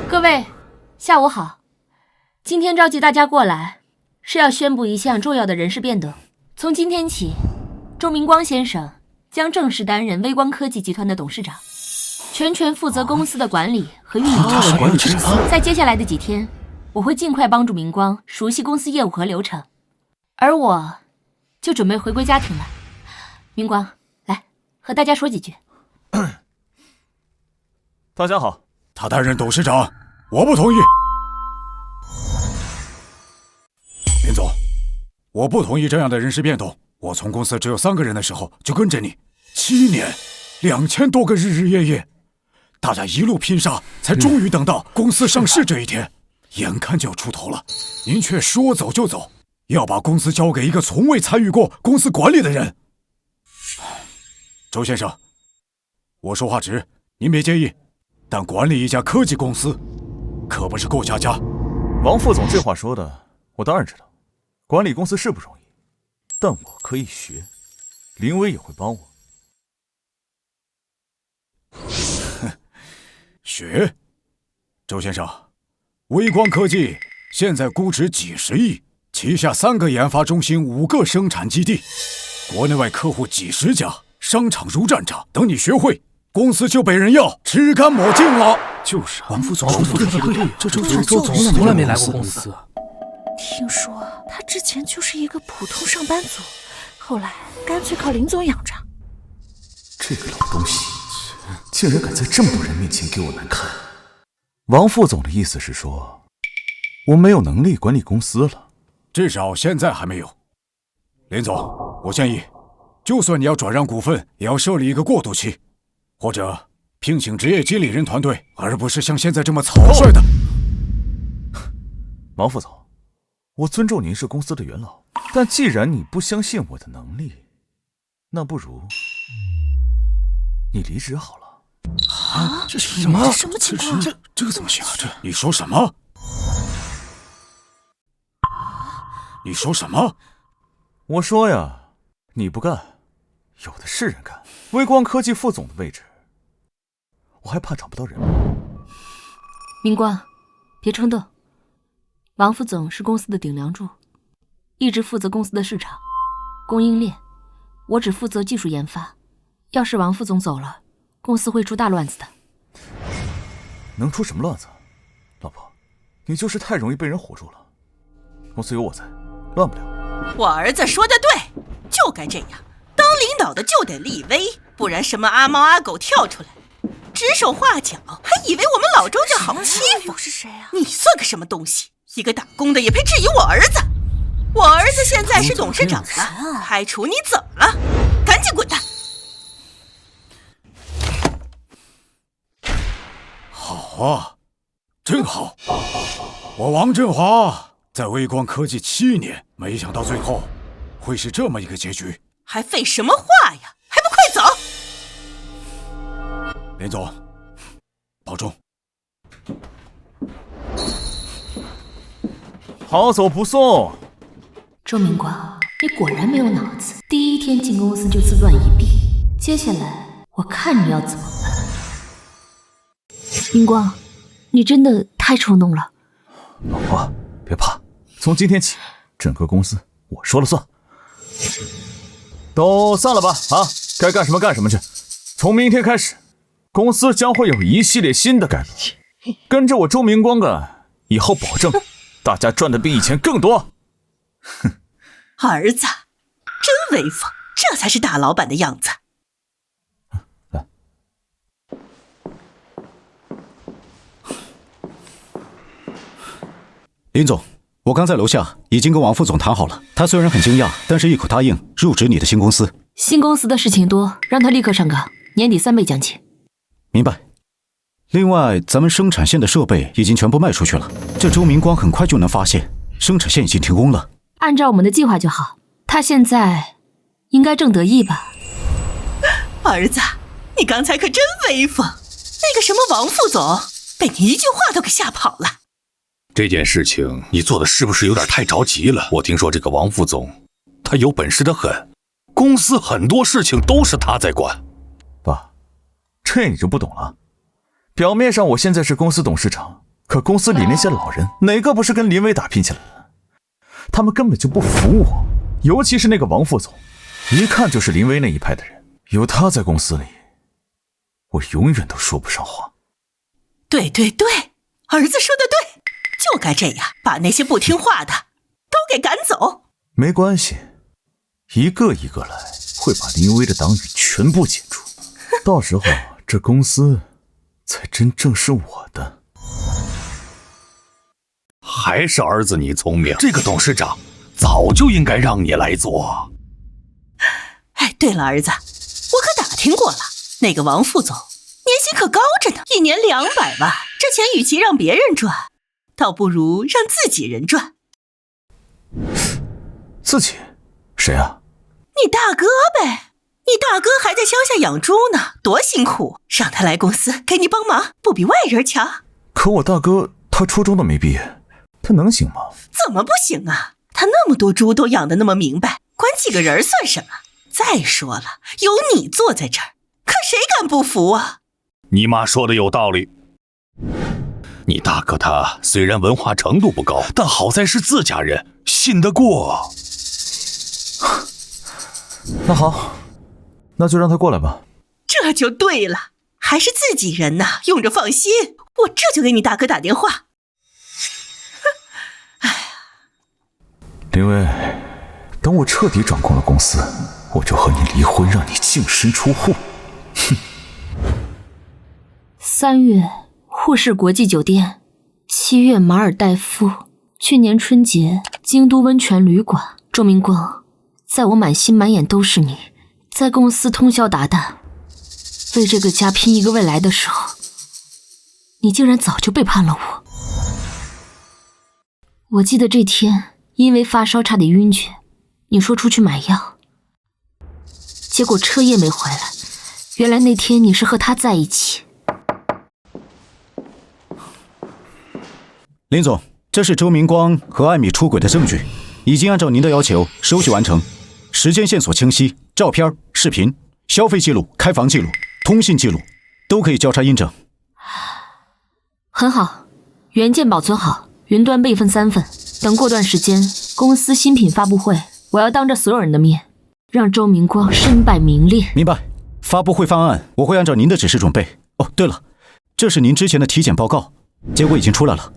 各位，下午好。今天召集大家过来，是要宣布一项重要的人事变动。从今天起，周明光先生将正式担任微光科技集团的董事长，全权负责公司的管理和运营。在接下来的几天，我会尽快帮助明光熟悉公司业务和流程，而我就准备回归家庭了。明光，来和大家说几句。大家好。他担任董事长，我不同意。林总，我不同意这样的人事变动。我从公司只有3个人的时候就跟着你，7年，2000多个日日夜夜，大家一路拼杀，才终于等到公司上市这一天，眼看就要出头了，您却说走就走，要把公司交给一个从未参与过公司管理的人。周先生，我说话直，您别介意。但管理一家科技公司，可不是过家家。王副总这话说的，我当然知道。管理公司是不容易，但我可以学，林威也会帮我。学？周先生，微光科技现在估值几十亿，旗下3个研发中心，5个生产基地，国内外客户几十家，商场如战场。等你学会，公司就被人要吃干抹净了。就是王副总说的对，这周总从来没来过公司。听说他之前就是一个普通上班族，后来干脆靠林总养着。这个老东西，竟然敢在这么多人面前给我难看。王副总的意思是说，我没有能力管理公司了，至少现在还没有。林总，我建议，就算你要转让股份，也要设立一个过渡期。或者聘请职业经理人团队，而不是像现在这么草率的。王副总，我尊重您是公司的元老，但既然你不相信我的能力，那不如你离职好了。啊，这是什么？什么情况？这个怎么行啊？这你说什么？你说什么？我说呀，你不干，有的是人干。微光科技副总的位置，我还怕找不到人吗？明光，别冲动。王副总是公司的顶梁柱，一直负责公司的市场、供应链，我只负责技术研发。要是王副总走了，公司会出大乱子的。能出什么乱子？老婆，你就是太容易被人唬住了。公司有我在，乱不了。我儿子说的对，就该这样。当领导的就得立威，不然什么阿猫阿狗跳出来，指手画脚，还以为我们老周家好欺负。是谁啊？你算个什么东西？一个打工的也配质疑我儿子？我儿子现在是董事长了，开除你怎么了？赶紧滚蛋！啊，真好！我王振华在微光科技7年，没想到最后会是这么一个结局。还废什么话呀？还不快走！林总，保重。好走不送。周明光，你果然没有脑子，第一天进公司就自断一臂，接下来我看你要怎么办。明光，你真的太冲动了。老婆，别怕，从今天起，整个公司我说了算。都散了吧，啊，该干什么干什么去。从明天开始，公司将会有一系列新的改革，跟着我周明光干，以后保证大家赚的比以前更多。哼，儿子，真威风，这才是大老板的样子。来，林总，我刚在楼下已经跟王副总谈好了，他虽然很惊讶，但是一口答应入职你的新公司。新公司的事情多，让他立刻上岗，年底3倍奖金。明白。另外，咱们生产线的设备已经全部卖出去了，这周明光很快就能发现生产线已经停工了。按照我们的计划就好，他现在应该正得意吧？儿子，你刚才可真威风，那个什么王副总被你一句话都给吓跑了。这件事情你做的是不是有点太着急了？我听说这个王副总，他有本事的很，公司很多事情都是他在管。爸，这你就不懂了。表面上我现在是公司董事长，可公司里那些老人哪个不是跟林威打拼起来了？他们根本就不服我，尤其是那个王副总，一看就是林威那一派的人。有他在公司里，我永远都说不上话。对对对，儿子说的对，就该这样，把那些不听话的都给赶走。没关系，一个一个来，会把林威的党羽全部解除。到时候这公司才真正是我的。还是儿子你聪明，这个董事长早就应该让你来做。哎，对了，儿子，我可打听过了，那个王副总年薪可高着呢，1年200万，这钱与其让别人赚，倒不如让自己人赚。自己？谁啊？你大哥呗，你大哥还在乡下养猪呢，多辛苦，让他来公司给你帮忙，不比外人强？可我大哥他初中都没毕业，他能行吗？怎么不行啊？他那么多猪都养得那么明白，管几个人算什么？再说了，有你坐在这儿，可谁敢不服啊？你妈说的有道理。你大哥他虽然文化程度不高，但好在是自家人，信得过。那好，那就让他过来吧。这就对了，还是自己人呐，用着放心。我这就给你大哥打电话。哎呀，林威，等我彻底掌控了公司，我就和你离婚，让你净身出户。哼。3月，沪市国际酒店；7月，马尔代夫；去年春节，京都温泉旅馆。周明光，在我满心满眼都是你，在公司通宵达旦，为这个家拼一个未来的时候，你竟然早就背叛了我。我记得这天，因为发烧差点晕厥，你说出去买药，结果彻夜没回来。原来那天你是和他在一起。林总，这是周明光和艾米出轨的证据，已经按照您的要求收集完成，时间线索清晰，照片、视频、消费记录、开房记录、通信记录都可以交叉印证。很好，原件保存好，云端备份3份。等过段时间，公司新品发布会，我要当着所有人的面，让周明光身败名裂。明白。发布会方案我会按照您的指示准备。哦，对了，这是您之前的体检报告，结果已经出来了。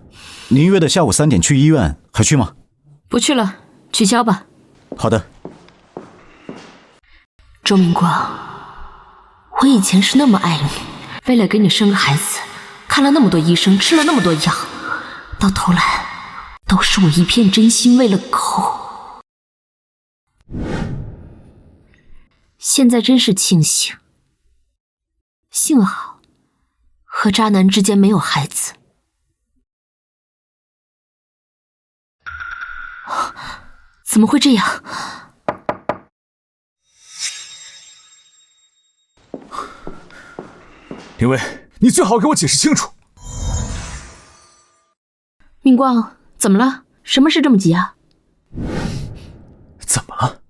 您约的下午3点去医院，还去吗？不去了，取消吧。好的。周明光，我以前是那么爱你，为了给你生个孩子，看了那么多医生，吃了那么多药，到头来都是我一片真心为了狗。现在真是庆幸，幸好和渣男之间没有孩子。怎么会这样？林薇，你最好给我解释清楚。明光，怎么了？什么事这么急啊？怎么了？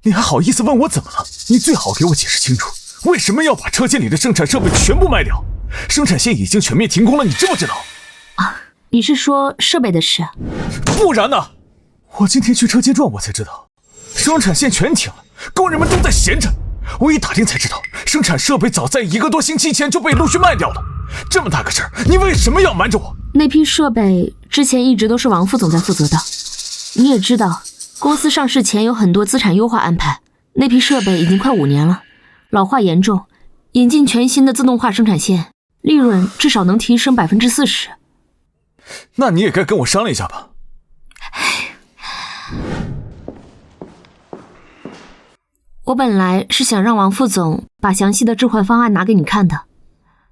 你还好意思问我怎么了？你最好给我解释清楚，为什么要把车间里的生产设备全部卖掉？生产线已经全面停工了，你知不知道？啊，你是说设备的事？不然呢？我今天去车间转，我才知道，生产线全停了，工人们都在闲着。我一打听才知道，生产设备早在1个多星期前就被陆续卖掉了。这么大个事儿，你为什么要瞒着我？那批设备之前一直都是王副总在负责的。你也知道，公司上市前有很多资产优化安排，那批设备已经快5年了，老化严重。引进全新的自动化生产线，利润至少能提升40%。那你也该跟我商量一下吧。我本来是想让王副总把详细的置换方案拿给你看的，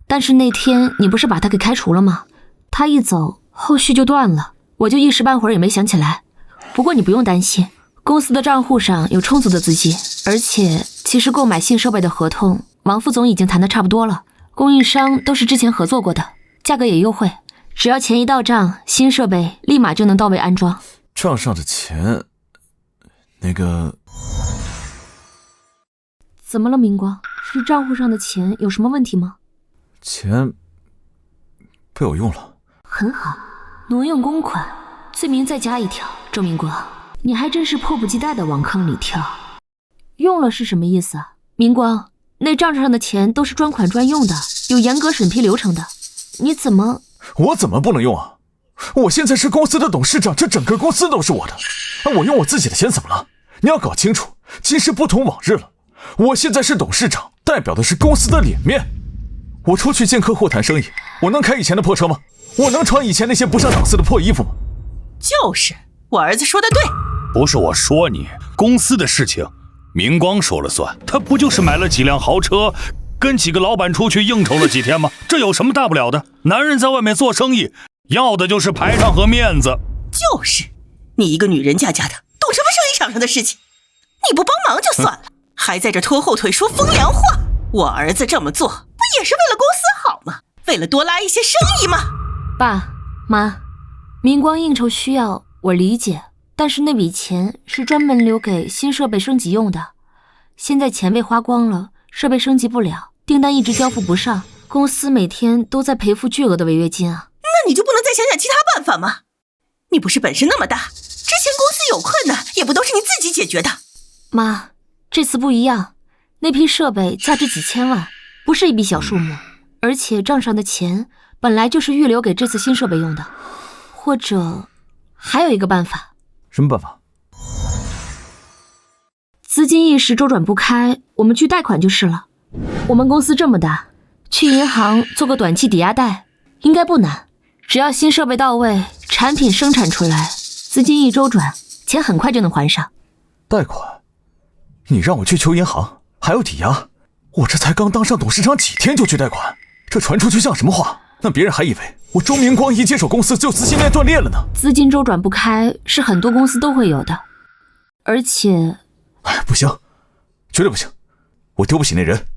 但是那天你不是把他给开除了吗？他一走，后续就断了，我就一时半会儿也没想起来。不过你不用担心，公司的账户上有充足的资金，而且其实购买新设备的合同，王副总已经谈得差不多了，供应商都是之前合作过的，价格也优惠，只要钱一到账，新设备立马就能到位安装。账上的钱，那个……怎么了，明光？是账户上的钱有什么问题吗？钱被我用了。很好，挪用公款，罪名再加一条。周明光，你还真是迫不及待地往坑里跳。用了是什么意思啊？明光，那账上的钱都是专款专用的，有严格审批流程的，你怎么……我怎么不能用啊？我现在是公司的董事长，这整个公司都是我的，我用我自己的钱怎么了？你要搞清楚，今时不同往日了。我现在是董事长，代表的是公司的脸面。我出去见客户谈生意，我能开以前的破车吗？我能穿以前那些不上档次的破衣服吗？就是，我儿子说的对。不是我说你，公司的事情明光说了算，他不就是买了几辆豪车，跟几个老板出去应酬了几天吗？这有什么大不了的？男人在外面做生意，要的就是排场和面子。就是，你一个女人家的，懂什么生意场上的事情？你不帮忙就算了，还在这拖后腿说风凉话。我儿子这么做，不也是为了公司好吗？为了多拉一些生意吗？爸妈，明光应酬需要我理解，但是那笔钱是专门留给新设备升级用的。现在钱被花光了，设备升级不了，订单一直交付不上，公司每天都在赔付巨额的违约金啊。那你就不能再想想其他办法吗？你不是本事那么大，之前公司有困难也不都是你自己解决的。妈，这次不一样，那批设备价值几千万，不是一笔小数目，而且账上的钱本来就是预留给这次新设备用的。或者还有一个办法。什么办法？资金一时周转不开，我们去贷款就是了。我们公司这么大，去银行做个短期抵押贷应该不难，只要新设备到位，产品生产出来，资金一周转，钱很快就能还上。贷款？你让我去求银行，还要抵押？我这才刚当上董事长几天就去贷款，这传出去像什么话？那别人还以为我周明光一接手公司就资金链断裂了呢。资金周转不开是很多公司都会有的，而且……不行，绝对不行，我丢不起那人。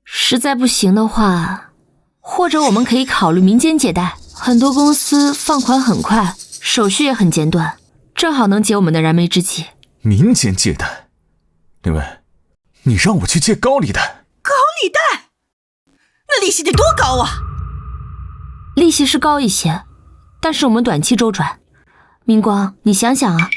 实在不行的话，或者我们可以考虑民间借贷，很多公司放款很快，手续也很简短，正好能解我们的燃眉之急。民间借贷？林薇，你让我去借高利贷？高利贷？那利息得多高啊？利息是高一些，但是我们短期周转。明光，你想想啊，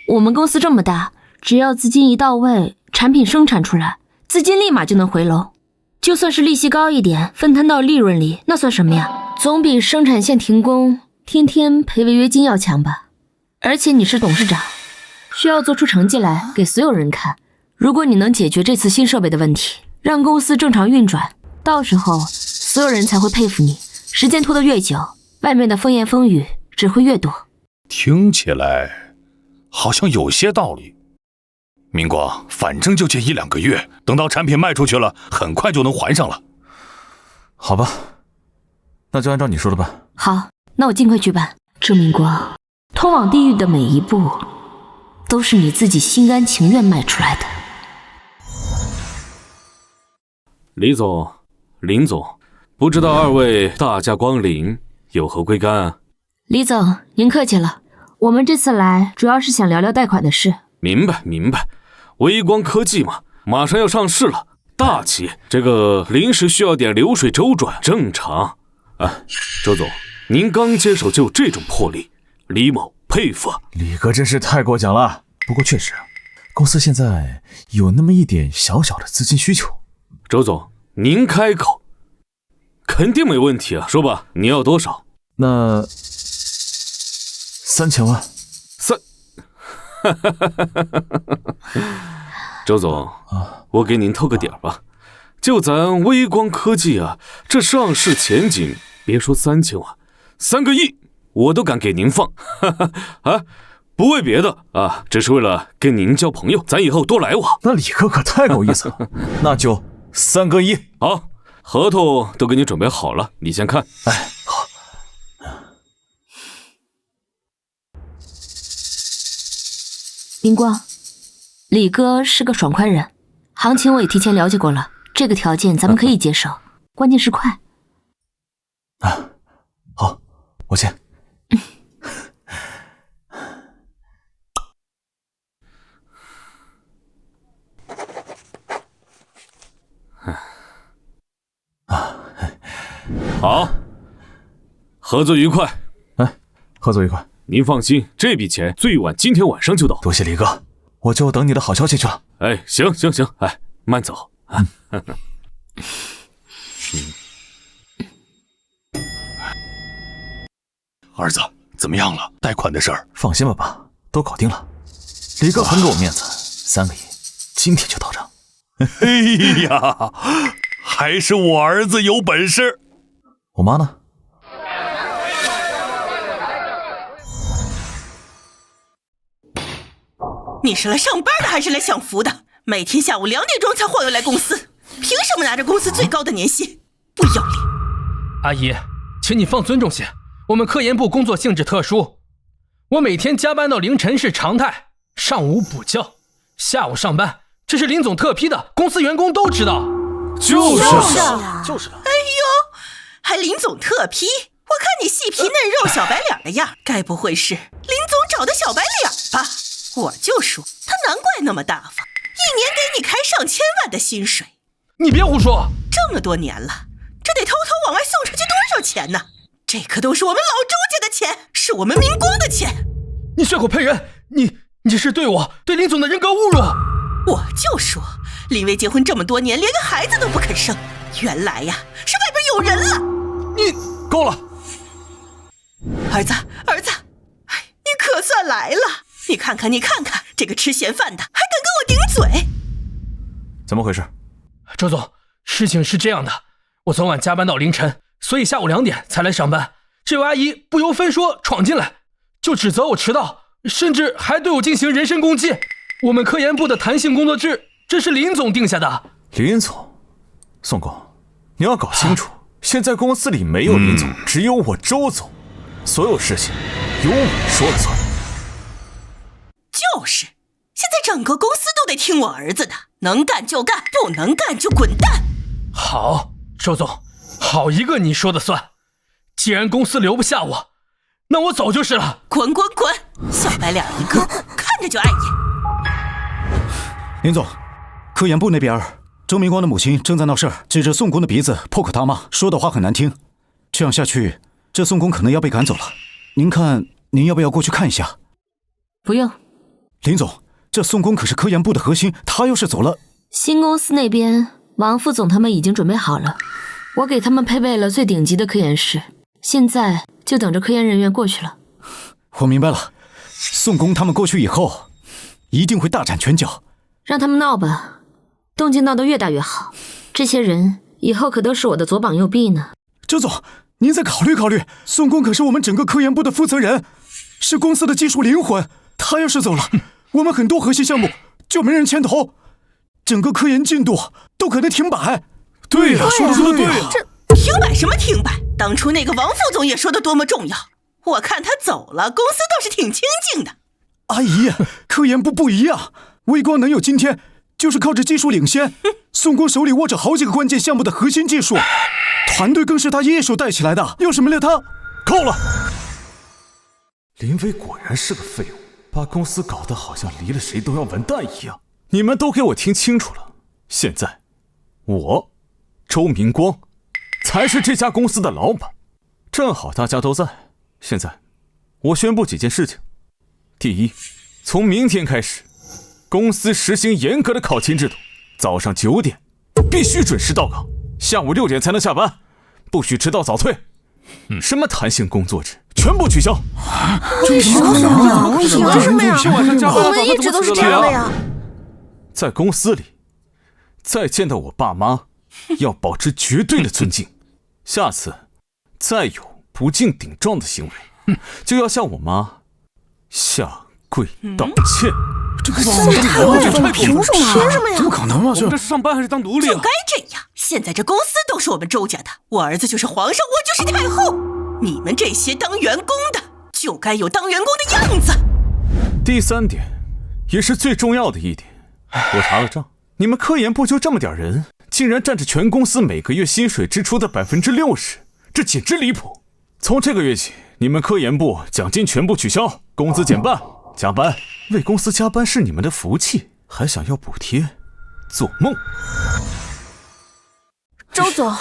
我们公司这么大，只要资金一到位，产品生产出来，资金立马就能回笼。就算是利息高一点，分摊到利润里，那算什么呀？总比生产线停工，天天赔违约金要强吧？而且你是董事长，需要做出成绩来给所有人看。如果你能解决这次新设备的问题，让公司正常运转，到时候所有人才会佩服你。时间拖得越久，外面的风言风语只会越多。听起来好像有些道理。明光，反正就借1-2个月，等到产品卖出去了，很快就能还上了。好吧，那就按照你说的办。好，那我尽快去办。周明光，通往地狱的每一步，都是你自己心甘情愿迈出来的。李总、林总，不知道2位大驾光临，有何贵干啊？李总，您客气了，我们这次来主要是想聊聊贷款的事。明白。微光科技嘛，马上要上市了，大企业，这个临时需要点流水周转，正常。周总，您刚接手就有这种魄力，李某佩服。李哥真是太过奖了。不过确实，公司现在有那么一点小小的资金需求。周总，您开口，肯定没问题啊，说吧，你要多少？那3000万。周总，我给您透个点吧，就咱微光科技啊，这上市前景，别说3000万，3个亿我都敢给您放。不为别的啊，只是为了跟您交朋友，咱以后多来往。那李哥可太够意思了，那就3个亿。好，合同都给你准备好了，你先看。好。明光，李哥是个爽快人，行情我也提前了解过了，这个条件咱们可以接受，关键是快。好，我签。好，合作愉快。合作愉快。您放心，这笔钱最晚今天晚上就到。多谢李哥，我就等你的好消息去了。行，慢走。儿子，怎么样了？贷款的事儿？放心吧，爸，都搞定了。李哥很给我面子，3个亿，今天就到账。哎呀，还是我儿子有本事。我妈呢？你是来上班的还是来享福的？每天下午2点钟才晃悠来公司，凭什么拿着公司最高的年薪？不要脸！阿姨，请你放尊重些，我们科研部工作性质特殊，我每天加班到凌晨是常态，上午补觉，下午上班，这是林总特批的，公司员工都知道。就是哎呦，还林总特批？我看你细皮嫩肉、小白脸的样，该不会是林总找的小白脸吧？我就说他难怪那么大方，一年给你开上千万的薪水。你别胡说，这么多年了，这得偷偷往外送出去多少钱呢？这可都是我们老周家的钱，是我们明光的钱。你血口喷人，你是对我、对林总的人格侮辱。我就说林薇结婚这么多年，连个孩子都不肯生，原来呀是外边有人了。你够了，儿子，你可算来了。你看看这个吃闲饭的还敢跟我顶嘴。怎么回事？周总，事情是这样的，我昨晚加班到凌晨，所以下午2点才来上班。这位阿姨不由分说闯进来，就指责我迟到，甚至还对我进行人身攻击。我们科研部的弹性工作制，这是林总定下的。林总，宋工，你要搞清楚，现在公司里没有林总，只有我周总，所有事情由我说了算。就是，现在整个公司都得听我儿子的，能干就干，不能干就滚蛋。好，周总，好一个你说的算。既然公司留不下我，那我早就是了。滚，小白脸一个，看着就碍眼。林总，科研部那边，周明光的母亲正在闹事儿，指着宋工的鼻子破口大骂，说的话很难听。这样下去，这宋工可能要被赶走了。您看，您要不要过去看一下？不用。林总，这宋工可是科研部的核心，他要是走了，新公司那边王副总他们已经准备好了，我给他们配备了最顶级的科研室，现在就等着科研人员过去了。我明白了，宋工他们过去以后，一定会大展拳脚。让他们闹吧，动静闹得越大越好。这些人以后可都是我的左膀右臂呢。周总，您再考虑考虑，宋工可是我们整个科研部的负责人，是公司的技术灵魂。他要是走了，我们很多核心项目就没人牵头，整个科研进度都可能停摆。对呀，说的对呀。这停摆什么停摆？当初那个王副总也说的多么重要，我看他走了，公司倒是挺清静的。阿姨，科研部不一样，微光能有今天，就是靠着技术领先。宋光手里握着好几个关键项目的核心技术，团队更是他一手带起来的，要是没了他，够了。林威果然是个废物，把公司搞得好像离了谁都要完蛋一样。你们都给我听清楚了，现在我周明光才是这家公司的老板。正好大家都在，现在我宣布几件事情。第一，从明天开始，公司实行严格的考勤制度，早上9点必须准时到岗，下午6点才能下班，不许迟到早退。什么弹性工作制全部取消。为什么呀？为什么呀？我们一直都是这样的呀。在公司里，再见到我爸妈，要保持绝对的尊敬。下次再有不敬顶撞的行为，就要向我妈下跪道歉。这个凭什么呀？怎么可能啊？我们这是上班还是当奴隶啊？就该这样。现在这公司都是我们周家的，我儿子就是皇上，我就是太后。你们这些当员工的，就该有当员工的样子。第三点，也是最重要的一点，我查了账，你们科研部就这么点人，竟然占着全公司每个月薪水支出的60%，这简直离谱。从这个月起，你们科研部奖金全部取消，工资减半，加班。为公司加班是你们的福气，还想要补贴，做梦。周总，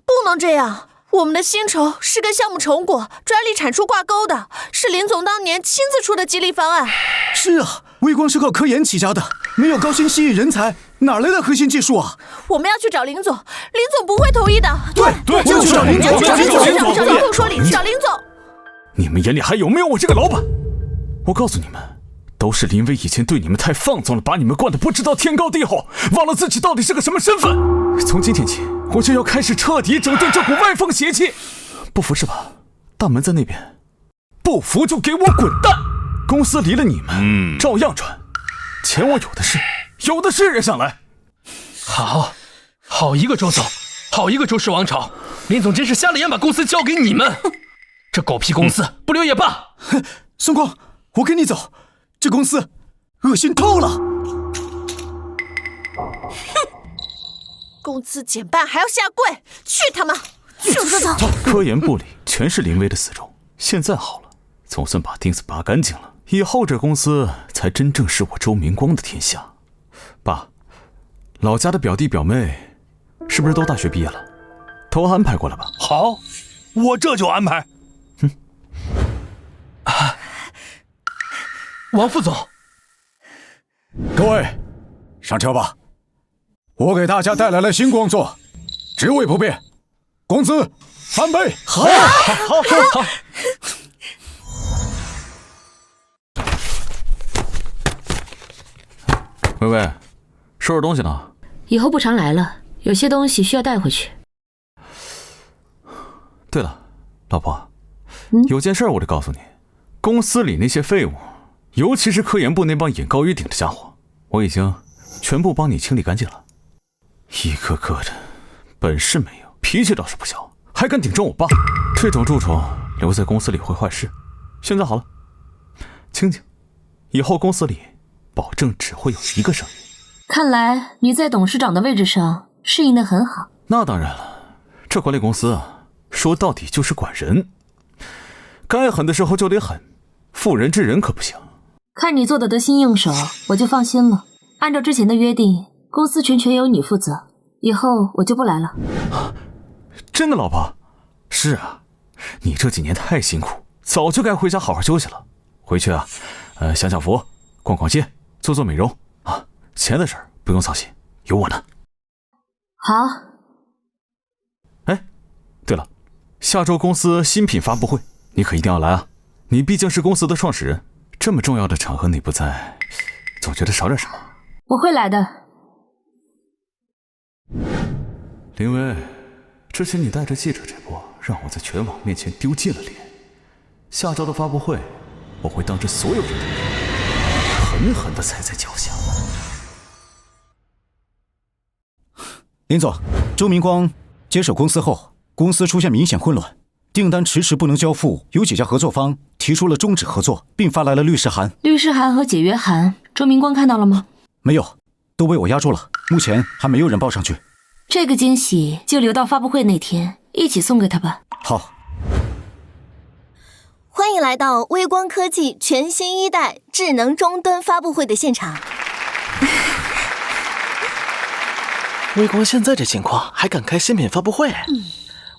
不能这样。我们的薪酬是跟项目成果、专利产出挂钩的，是林总当年亲自出的激励方案。是啊，微光是靠科研起家的，没有高薪吸引人才，哪来的核心技术啊？我们要去找林总，林总不会同意的。对，就去找林总，找林总说理，找林总。你们眼里还有没有我这个老板？我告诉你们，都是林威以前对你们太放纵了，把你们惯得不知道天高地厚，忘了自己到底是个什么身份。从今天起，我就要开始彻底整顿这股歪风邪气。不服是吧？大门在那边，不服就给我滚蛋！公司离了你们，照样转，钱我有的是人上来。好一个周总，好一个周氏王朝，林总真是瞎了眼，把公司交给你们。这狗屁公司不留也罢。宋光，我跟你走，这公司恶心透了。工资减半还要下跪，去他妈！就是走。科研部里全是林威的死忠，现在好了，总算把钉子拔干净了。以后这公司才真正是我周明光的天下。爸，老家的表弟表妹是不是都大学毕业了？都安排过了吧？好，我这就安排。王副总，各位上车吧。我给大家带来了新工作，职位不变，工资翻倍。好。薇薇，收拾东西呢？以后不常来了，有些东西需要带回去。对了，老婆，有件事我得告诉你，公司里那些废物，尤其是科研部那帮眼高于顶的家伙，我已经全部帮你清理干净了。一个个的本事没有，脾气倒是不小，还敢顶撞我爸，这种蛀虫留在公司里会坏事。现在好了，清静，以后公司里保证只会有一个声音。看来你在董事长的位置上适应得很好。那当然了，这管理公司啊，说到底就是管人，该狠的时候就得狠，妇人之仁可不行。看你做得得心应手，我就放心了。按照之前的约定，公司全权由你负责，以后我就不来了。真的，老婆？是啊，你这几年太辛苦，早就该回家好好休息了。回去啊，享享福，逛逛街，做做美容啊。钱的事儿不用操心，有我呢。好。哎，对了，下周公司新品发布会，你可一定要来啊！你毕竟是公司的创始人，这么重要的场合你不在，总觉得少点什么。我会来的。林薇，之前你带着记者这波，让我在全网面前丢尽了脸。下周的发布会，我会当着所有人的面，狠狠地踩在脚下。林总，周明光接手公司后，公司出现明显混乱，订单迟迟不能交付，有几家合作方提出了终止合作，并发来了律师函。律师函和解约函，周明光看到了吗？没有，都被我压住了，目前还没有人报上去。这个惊喜就留到发布会那天一起送给他吧。好。欢迎来到微光科技全新1代智能终端发布会的现场。微光现在这情况还敢开新品发布会？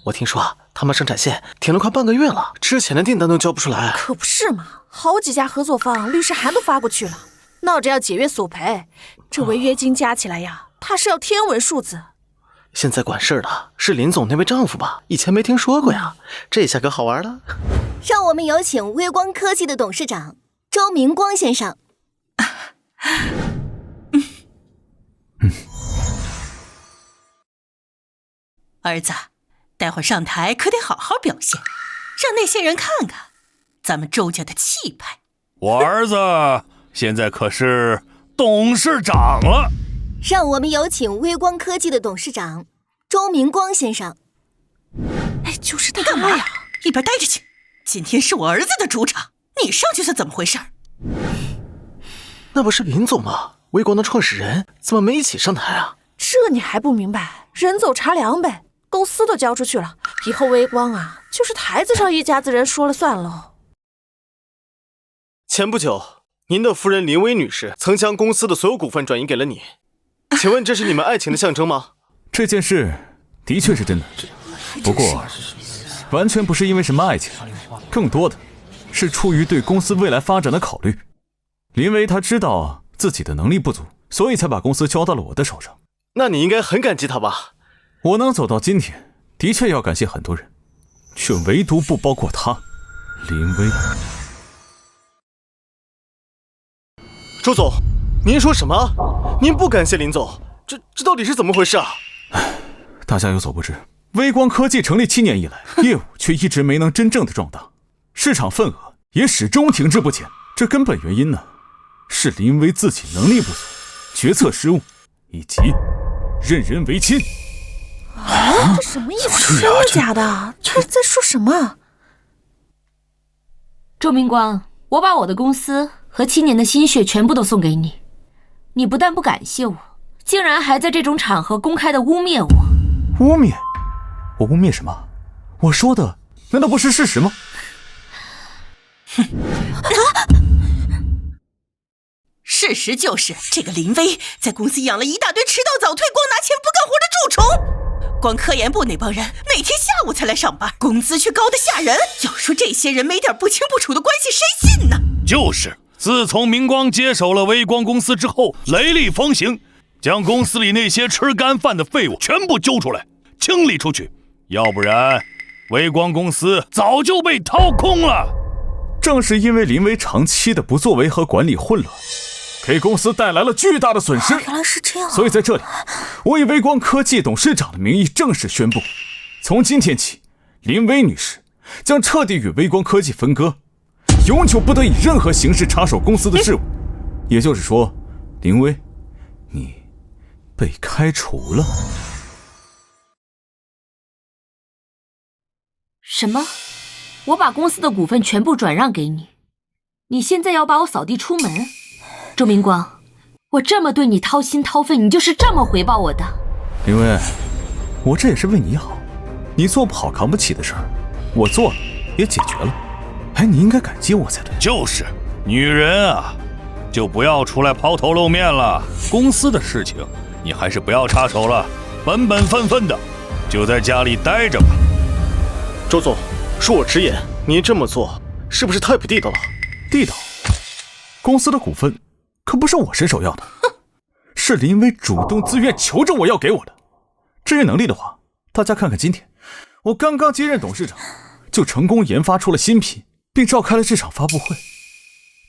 我听说他们生产线停了快半个月了，之前的订单都交不出来。可不是嘛，好几家合作方律师函都发过去了，闹着要解约索赔，这违约金加起来呀，怕是要天文数字。现在管事的是林总那位丈夫吧？以前没听说过呀，这下可好玩了。让我们有请微光科技的董事长周明光先生。儿子，待会儿上台可得好好表现，让那些人看看咱们周家的气派。我儿子现在可是董事长了。让我们有请微光科技的董事长周明光先生。哎，就是他干嘛呀？一边待着去！今天是我儿子的主场，你上去是怎么回事？那不是林总吗？微光的创始人，怎么没一起上台啊？这你还不明白？人走茶凉呗，公司都交出去了，以后微光啊，就是台子上一家子人说了算喽。前不久，您的夫人林薇女士曾将公司的所有股份转移给了你，请问这是你们爱情的象征吗？这件事的确是真的，不过完全不是因为什么爱情，更多的是出于对公司未来发展的考虑。林薇她知道自己的能力不足，所以才把公司交到了我的手上。那你应该很感激他吧？我能走到今天，的确要感谢很多人，却唯独不包括他，林薇。周总，您说什么？您不感谢林总？这到底是怎么回事啊？大家有所不知，微光科技成立7年以来，业务却一直没能真正的壮大，市场份额也始终停滞不前。这根本原因呢，是林薇自己能力不足、决策失误，以及任人唯亲。这什么意思？真的假的？这在说什么？周明光，我把我的公司和7年的心血全部都送给你，你不但不感谢我，竟然还在这种场合公开的污蔑我。污蔑？我污蔑什么？我说的难道不是事实吗？事实就是这个林薇在公司养了一大堆迟到早退、光拿钱不干活的蛀虫，光科研部那帮人每天下午才来上班，工资却高得吓人。要说这些人没点不清不楚的关系，谁信呢？就是，自从明光接手了微光公司之后，雷厉风行，将公司里那些吃干饭的废物全部揪出来，清理出去，要不然微光公司早就被掏空了。正是因为林薇长期的不作为和管理混乱，给公司带来了巨大的损失。原来是这样。所以在这里，我以微光科技董事长的名义正式宣布，从今天起，林薇女士将彻底与微光科技分割，永久不得以任何形式插手公司的事务。也就是说，林薇，你被开除了。什么？我把公司的股份全部转让给你，你现在要把我扫地出门？周明光，我这么对你掏心掏肺，你就是这么回报我的？林薇，我这也是为你好，你做不好扛不起的事儿，我做了也解决了，哎，你应该感激我才对。就是，女人啊，就不要出来抛头露面了，公司的事情你还是不要插手了，本本分分的就在家里待着吧。周总，恕我直言，您这么做是不是太不地道了？地道？公司的股份可不是我伸手要的，是林薇主动自愿求着我要给我的。至于能力的话，大家看看今天，我刚刚接任董事长，就成功研发出了新品，并召开了这场发布会。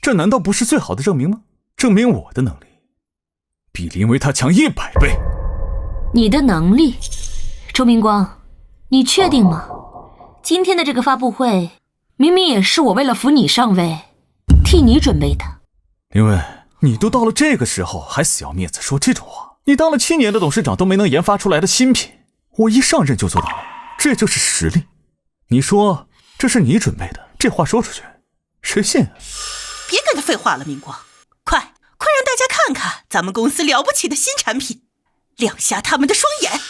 这难道不是最好的证明吗？证明我的能力比林薇她强100倍。你的能力？周明光，你确定吗？今天的这个发布会，明明也是我为了扶你上位，替你准备的。林薇，你都到了这个时候还死要面子说这种话，你当了7年的董事长都没能研发出来的新品，我一上任就做到了，这就是实力。你说这是你准备的，这话说出去，谁信啊？别跟他废话了，明光，快让大家看看咱们公司了不起的新产品，亮瞎他们的双眼。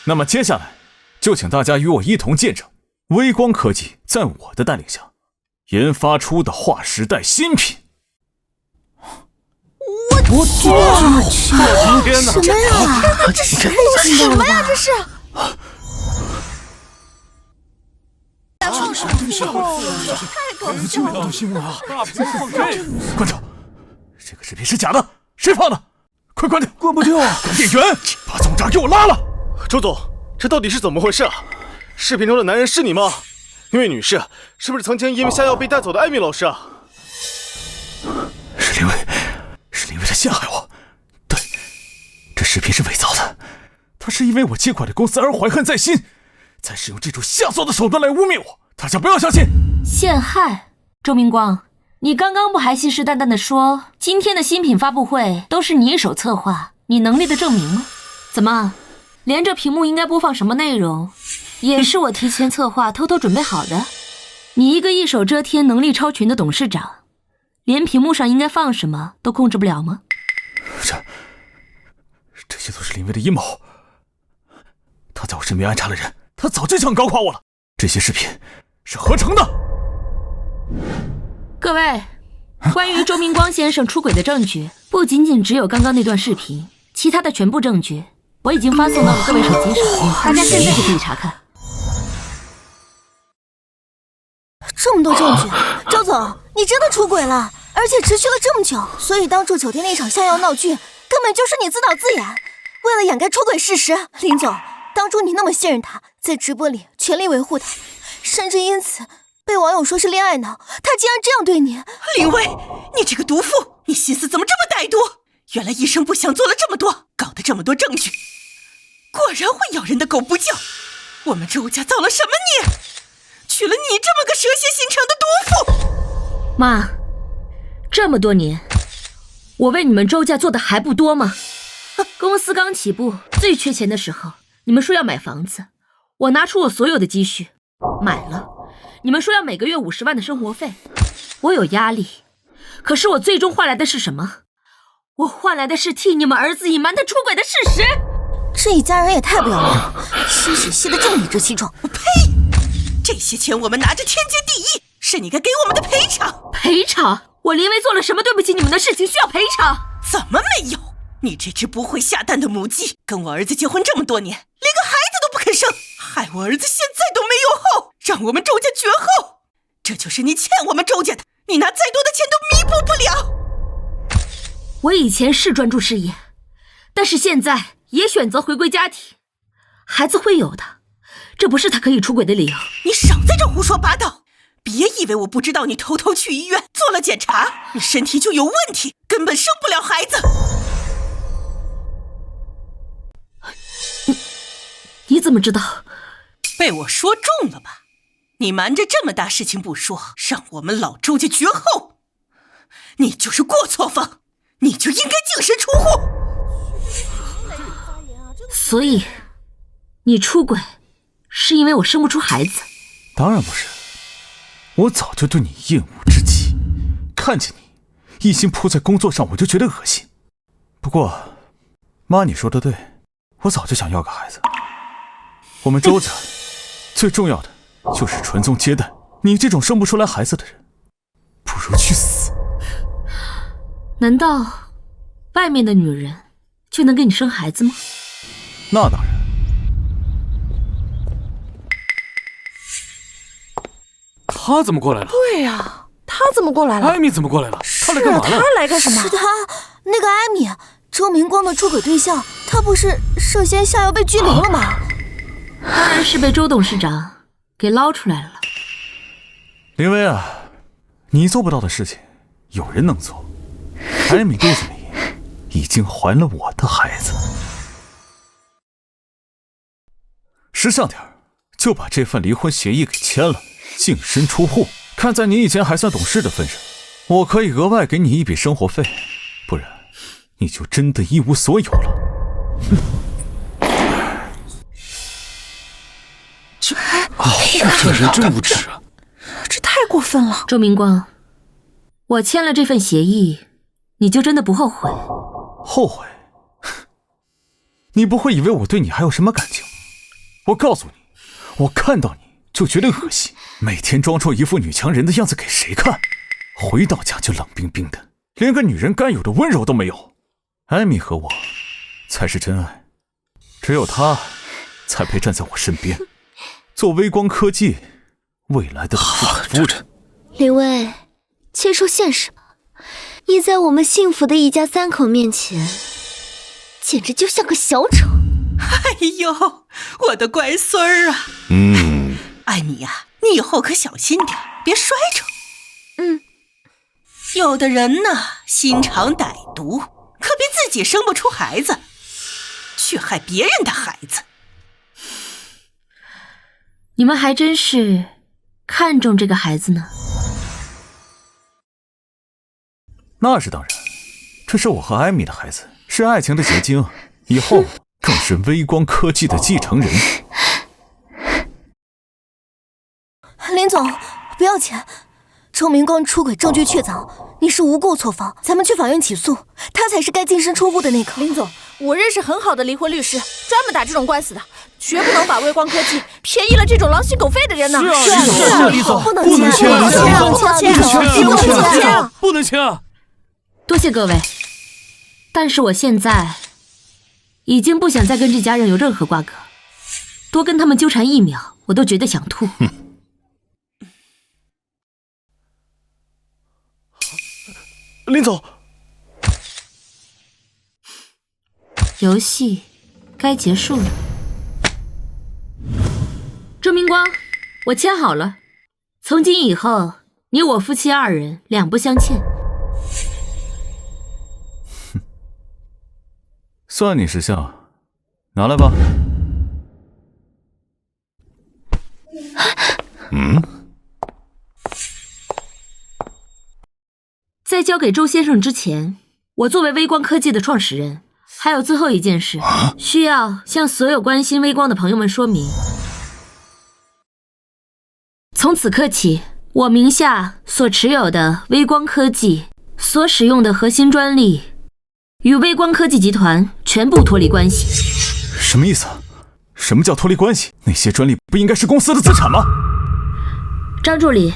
那么接下来，就请大家与我一同见证微光科技在我的带领下研发出的划时代新品。我去！天哪！什么呀？这是什么呀？这是！太搞笑了！关掉！这个视频是假的，谁放的？快关掉！关不掉啊！管店员，把总闸给我拉了！周总，这到底是怎么回事啊？视频中的男人是你吗？那位女士是不是曾经因为下药被带走的艾米老师啊？是林薇在陷害我。对，这视频是伪造的。他是因为我接管的公司而怀恨在心，才使用这种下作的手段来污蔑我。大家不要相信。陷害？周明光，你刚刚不还信誓旦旦地说今天的新品发布会都是你一手策划，你能力的证明吗？怎么，连这屏幕应该播放什么内容也是我提前策划偷偷准备好的？你一个一手遮天能力超群的董事长，连屏幕上应该放什么都控制不了吗？这些都是林薇的阴谋。他在我身边安插了人，他早就想搞垮我了。这些视频是合成的。各位，关于周明光先生出轨的证据，不仅仅只有刚刚那段视频，其他的全部证据我已经发送到了各位手机上，大家现在就可以查看。这么多证据，周总，你真的出轨了，而且持续了这么久，所以当初9天那场下药闹剧，根本就是你自导自演。为了掩盖出轨事实，林总，当初你那么信任他，在直播里全力维护他，甚至因此被网友说是恋爱脑，他竟然这样对你。林薇，你这个毒妇，你心思怎么这么歹毒？原来一声不响做了这么多，搞得这么多证据，果然会咬人的狗不叫。我们周家造了什么孽，娶了你这么个蛇蝎心肠的毒妇？妈，这么多年，我为你们周家做的还不多吗？公司刚起步，最缺钱的时候，你们说要买房子，我拿出我所有的积蓄买了。你们说要每个月50万的生活费，我有压力，可是我最终换来的是什么？我换来的是替你们儿子隐瞒他出轨的事实。这一家人也太不要脸了，吸血吸得这么理直气壮。我呸！这些钱我们拿着天经地义，是你该给我们的赔偿。赔偿？我林薇做了什么对不起你们的事情需要赔偿？怎么没有？你这只不会下蛋的母鸡，跟我儿子结婚这么多年，连个孩子都不肯生，害我儿子现在都没有后，让我们周家绝后。这就是你欠我们周家的，你拿再多的钱都弥补不了。我以前是专注事业，但是现在也选择回归家庭。孩子会有的，这不是他可以出轨的理由。你少在这胡说八道，别以为我不知道你偷偷去医院做了检查，你身体就有问题，根本生不了孩子。你怎么知道？被我说中了吧？你瞒着这么大事情不说，让我们老周家绝后，你就是过错方，你就应该净身出户。所以你出轨是因为我生不出孩子？当然不是，我早就对你厌恶至极，看见你一心扑在工作上我就觉得恶心。不过妈你说的对，我早就想要个孩子。我们周家最重要的就是传宗接代，你这种生不出来孩子的人不如去死。难道外面的女人就能给你生孩子吗？那当然。他怎么过来了？对呀，他怎么过来了？艾米怎么过来了？他来干嘛了？他来干什么？是他，那个艾米，周明光的出轨对象，他不是涉嫌下药被拘留了吗？当然是被周董事长给捞出来了。林薇啊，你做不到的事情，有人能做。艾米肚子里已经怀了我的孩子，识相点，就把这份离婚协议给签了，净身出户。看在你以前还算懂事的份上，我可以额外给你一笔生活费，不然你就真的一无所有了。这人真无耻啊！这太过分了。周明光，我签了这份协议，你就真的不后悔？后悔？你不会以为我对你还有什么感情？我告诉你，我看到你就觉得恶心，每天装出一副女强人的样子给谁看？回到家就冷冰冰的，连个女人该有的温柔都没有。艾米和我才是真爱，只有她才配站在我身边，做微光科技未来的夫人。林薇，接受现实吧，你在我们幸福的一家三口面前，简直就像个小丑。哎呦，我的乖孙儿啊！艾米呀，你以后可小心点，别摔着。有的人呢，心肠歹毒，可别自己生不出孩子，却害别人的孩子。你们还真是看重这个孩子呢。那是当然，这是我和艾米的孩子，是爱情的结晶，以后更是微光科技的继承人。林总，不要钱。周明光出轨证据确凿，你是无故错方，咱们去法院起诉，他才是该净身出户的那个。林总，我认识很好的离婚律师，专门打这种官司的，绝不能把微光科技便宜了这种狼心狗肺的人呢。是啊，李总，不能签啊！不能签啊！多谢各位，但是我现在已经不想再跟这家人有任何瓜葛，多跟他们纠缠1秒，我都觉得想吐。林总，游戏该结束了。周明光，我签好了，从今以后，你我夫妻2人两不相欠。算你识相，拿来吧。在交给周先生之前，我作为微光科技的创始人，还有最后一件事，需要向所有关心微光的朋友们说明。从此刻起，我名下所持有的微光科技所使用的核心专利，与微光科技集团全部脱离关系。什么意思？什么叫脱离关系？那些专利不应该是公司的资产吗？张助理，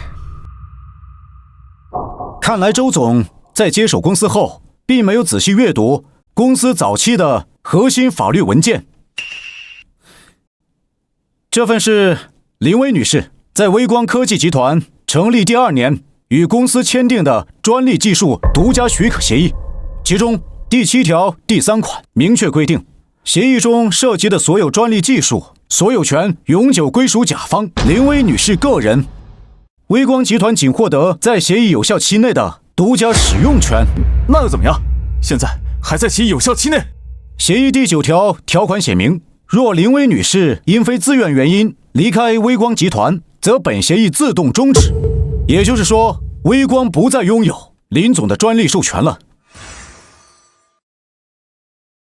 看来周总在接手公司后，并没有仔细阅读公司早期的核心法律文件。这份是林薇女士在微光科技集团成立第2年与公司签订的专利技术独家许可协议，其中第7条第3款明确规定，协议中涉及的所有专利技术所有权永久归属甲方林薇女士个人。微光集团仅获得在协议有效期内的独家使用权。那又怎么样？现在还在协议有效期内。协议第9条条款写明，若林薇女士因非自愿原因离开微光集团，则本协议自动终止。也就是说，微光不再拥有林总的专利授权了。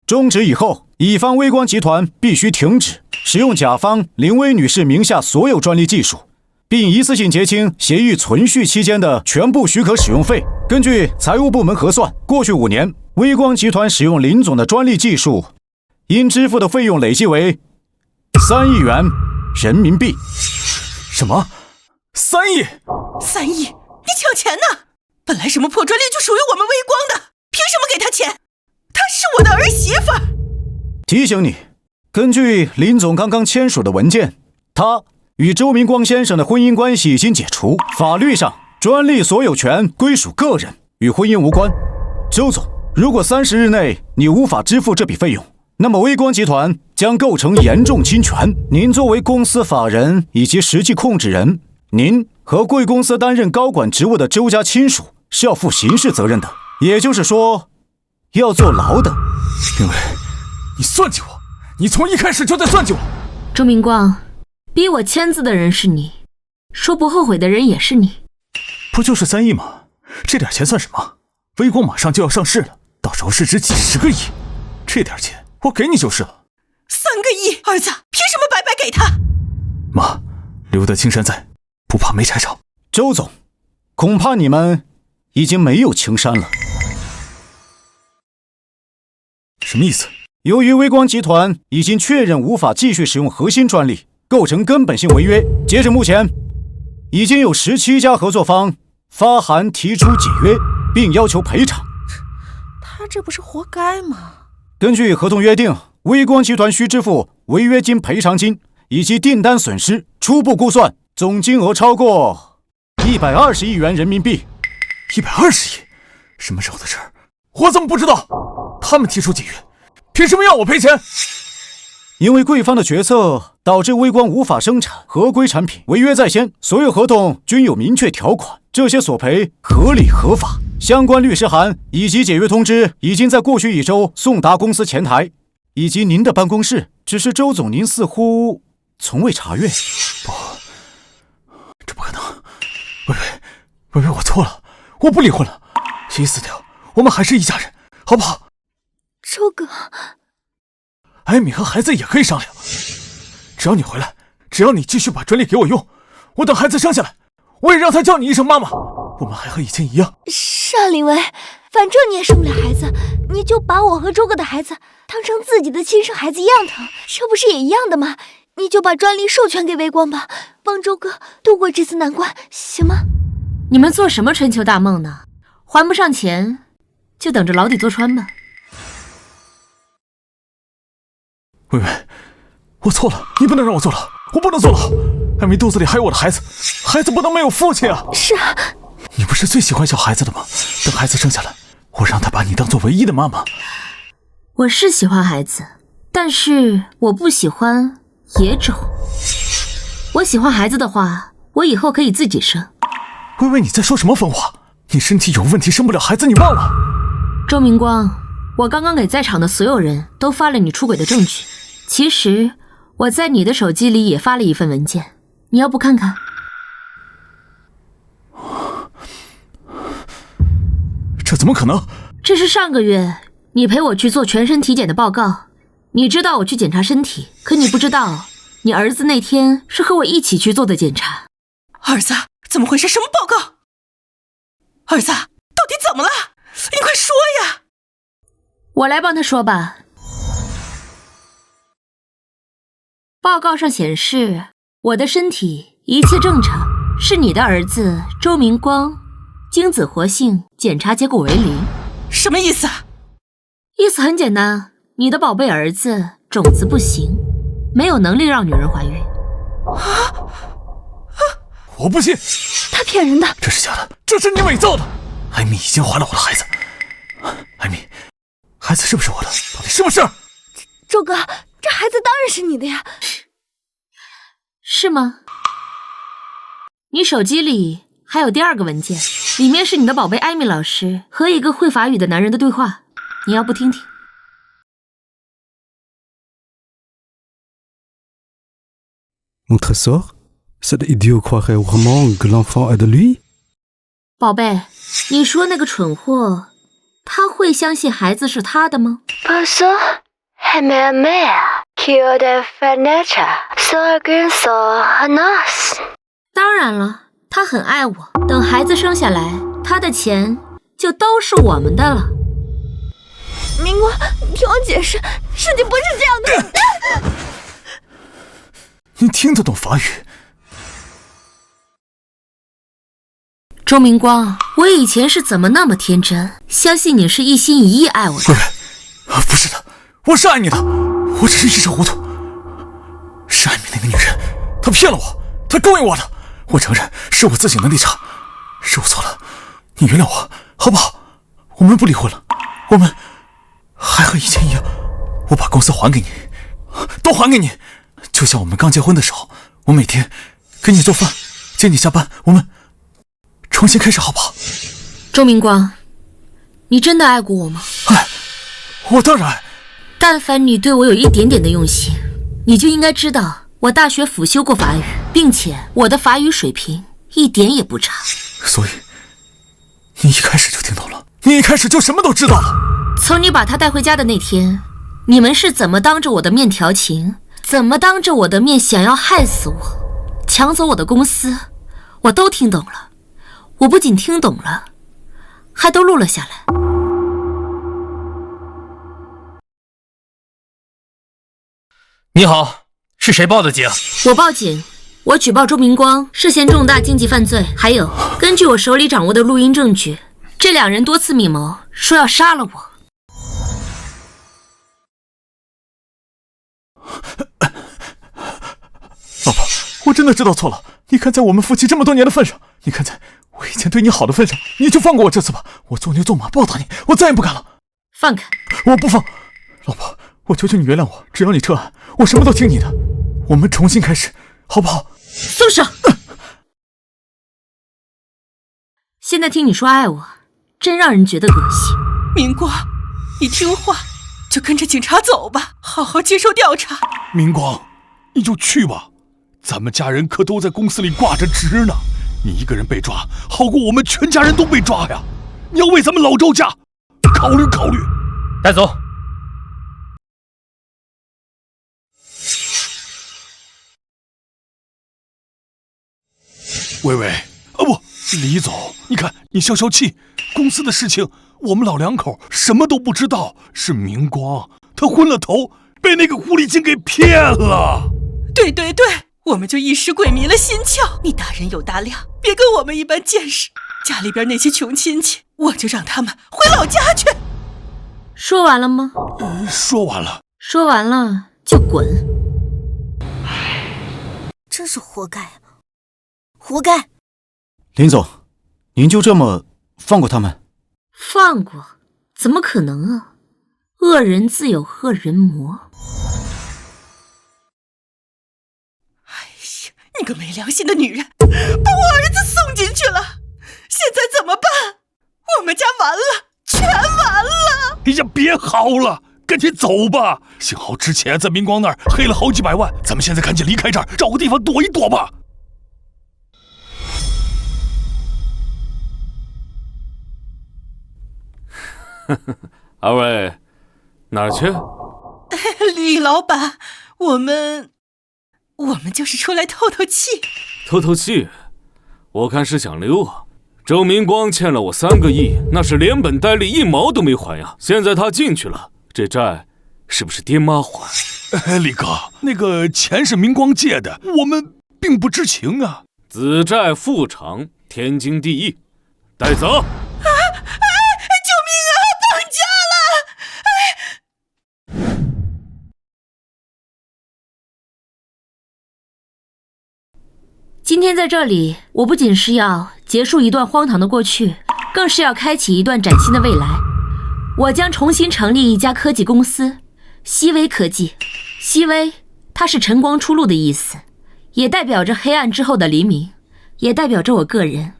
终止以后，乙方微光集团必须停止使用甲方林薇女士名下所有专利技术，并一次性结清协议存续期间的全部许可使用费。根据财务部门核算，过去5年，微光集团使用林总的专利技术，应支付的费用累计为3亿元人民币。什么？3亿？3亿？你抢钱呢？本来什么破专利就属于我们微光的，凭什么给他钱？她是我的儿媳妇。提醒你，根据林总刚刚签署的文件，他与周明光先生的婚姻关系已经解除，法律上专利所有权归属个人，与婚姻无关。周总，如果30日内你无法支付这笔费用，那么微光集团将构成严重侵权。您作为公司法人以及实际控制人，您和贵公司担任高管职务的周家亲属是要负刑事责任的，也就是说，要坐牢的。林薇，你算计我！你从一开始就在算计我！周明光，逼我签字的人是你，说不后悔的人也是你。不就是3亿吗？这点钱算什么？微光马上就要上市了，到时候市值几10个亿，这点钱我给你就是了。3个亿，儿子，凭什么白白给他？妈，留得青山在，不怕没柴烧。周总，恐怕你们已经没有青山了。什么意思？由于微光集团已经确认无法继续使用核心专利，构成根本性违约。截至目前，已经有17家合作方发函提出解约，并要求赔偿。他这不是活该吗？根据合同约定，微光集团需支付违约金、赔偿金以及订单损失，初步估算总金额超过120亿元人民币。120亿？什么时候的事儿？我怎么不知道？他们提出解约，凭什么要我赔钱？因为贵方的决策导致微光无法生产合规产品，违约在先，所有合同均有明确条款，这些索赔合理合法。相关律师函以及解约通知已经在过去1周送达公司前台以及您的办公室，只是周总您似乎从未查阅。不，这不可能。微微，我错了，我不离婚了，意思掉，我们还是一家人，好不好？周哥，艾米和孩子也可以商量，只要你回来，只要你继续把专利给我用，我等孩子生下来，我也让他叫你一声妈妈，我们还和以前一样。是啊，林薇，反正你也生不了孩子，你就把我和周哥的孩子当成自己的亲生孩子一样疼，这不是也一样的吗？你就把专利授权给微光吧，帮周哥度过这次难关，行吗？你们做什么春秋大梦呢？还不上钱，就等着牢底坐穿吧。微微，我错了，你不能让我坐牢，我不能坐牢。艾米肚子里还有我的孩子，孩子不能没有父亲啊！是啊，你不是最喜欢小孩子的吗？等孩子生下来，我让他把你当做唯一的妈妈。我是喜欢孩子，但是我不喜欢野种。我喜欢孩子的话，我以后可以自己生。微微，你在说什么疯话？你身体有问题，生不了孩子，你忘了？周明光，我刚刚给在场的所有人都发了你出轨的证据。其实我在你的手机里也发了一份文件，你要不看看？这怎么可能？这是上个月你陪我去做全身体检的报告。你知道我去检查身体，可你不知道你儿子那天是和我一起去做的检查。儿子，怎么回事？什么报告？儿子，到底怎么了？你快说呀！我来帮他说吧。报告上显示，我的身体一切正常，是你的儿子周明光精子活性检查结果为0。什么意思？意思很简单，你的宝贝儿子种子不行，没有能力让女人怀孕。我不信，他骗人的，这是假的，这是你伪造的。艾米已经怀了我的孩子，艾米，孩子是不是我的？到底是不是？周哥，这孩子当然是你的呀。是吗？你手机里还有第2个文件，里面是你的宝贝艾米老师和一个会法语的男人的对话，你要不听听？Mon trésor, cet idiot croirait vraiment que l'enfant est de lui? 宝贝，你说那个蠢货，他会相信孩子是他的吗？ Bonsoir, ma mère, qui a des fenêtres, ça gueule nas. 当然了，他很爱我。等孩子生下来，他的钱就都是我们的了。明光，听我解释，事情不是这样的。你听得懂法语？周明光，我以前是怎么那么天真，相信你是一心一意爱我的？不是的，我是爱你的，我只是一时糊涂。是艾米那个女人，她骗了我，她勾引我的。我承认是我自己能力差，是我错了，你原谅我好不好？我们不离婚了，我们还和以前一样，我把公司还给你，都还给你，就像我们刚结婚的时候，我每天给你做饭，接你下班，我们重新开始好不好？周明光，你真的爱过我吗？爱，我当然爱。但凡你对我有一点点的用心，你就应该知道我大学辅修过法语，并且我的法语水平一点也不差。所以你一开始就听懂了，你一开始就什么都知道了。从你把他带回家的那天，你们是怎么当着我的面调情，怎么当着我的面想要害死我，抢走我的公司，我都听懂了。我不仅听懂了，还都录了下来。你好，是谁报的警？我报警，我举报周明光涉嫌重大经济犯罪，还有根据我手里掌握的录音证据，这2人多次密谋，说要杀了我。老婆，我真的知道错了。你看在我们夫妻这么多年的份上，你看在我以前对你好的份上，你就放过我这次吧。我做牛做马报答你，我再也不敢了。放开！我不放。老婆，我求求你原谅我，只要你撤案，我什么都听你的。我们重新开始，好不好？松手！现在听你说爱我，真让人觉得恶心。明光，你听话，就跟着警察走吧，好好接受调查。明光，你就去吧，咱们家人可都在公司里挂着职呢。你一个人被抓，好过我们全家人都被抓呀。你要为咱们老周家考虑考虑。带走。微微，不，李总，你看你消消气，公司的事情我们老两口什么都不知道，是明光他昏了头，被那个狐狸精给骗了。对对对，我们就一时鬼迷了心窍。你大人有大量，别跟我们一般见识。家里边那些穷亲戚，我就让他们回老家去。说完了吗？说完了。说完了就滚。真是活该啊！活该！林总，您就这么放过他们？放过？怎么可能啊！恶人自有恶人磨。哎呀，你个没良心的女人，把我儿子送进去了，现在怎么办？我们家完了，全完了！哎呀，别嚎了，赶紧走吧。幸好之前在明光那儿黑了好几百万，咱们现在赶紧离开这儿，找个地方躲一躲吧。二位哪儿去？李老板，我们就是出来透透气。透透气？我看是想溜啊。周明光欠了我3个亿，那是连本带利1毛都没还呀。现在他进去了，这债是不是爹妈还？李哥，那个钱是明光借的，我们并不知情啊。子债父偿，天经地义，带走。今天在这里，我不仅是要结束一段荒唐的过去，更是要开启一段崭新的未来。我将重新成立一家科技公司，熹微科技。熹微，它是晨光初露的意思，也代表着黑暗之后的黎明，也代表着我个人，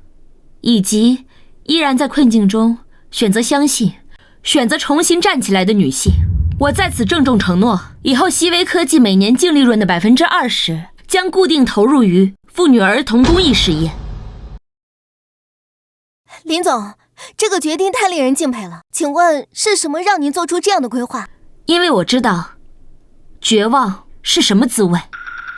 以及依然在困境中选择相信、选择重新站起来的女性。我在此郑重承诺，以后熹微科技每年净利润的20%将固定投入于妇女儿童公益事业。林总，这个决定太令人敬佩了。请问是什么让您做出这样的规划？因为我知道绝望是什么滋味，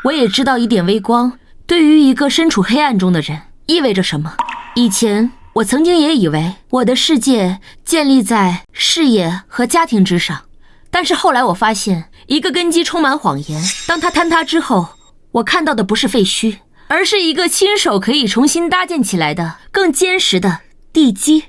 我也知道一点微光对于一个身处黑暗中的人意味着什么。以前我曾经也以为我的世界建立在事业和家庭之上，但是后来我发现一个根基充满谎言，当它坍塌之后，我看到的不是废墟，而是一个亲手可以重新搭建起来的更坚实的地基。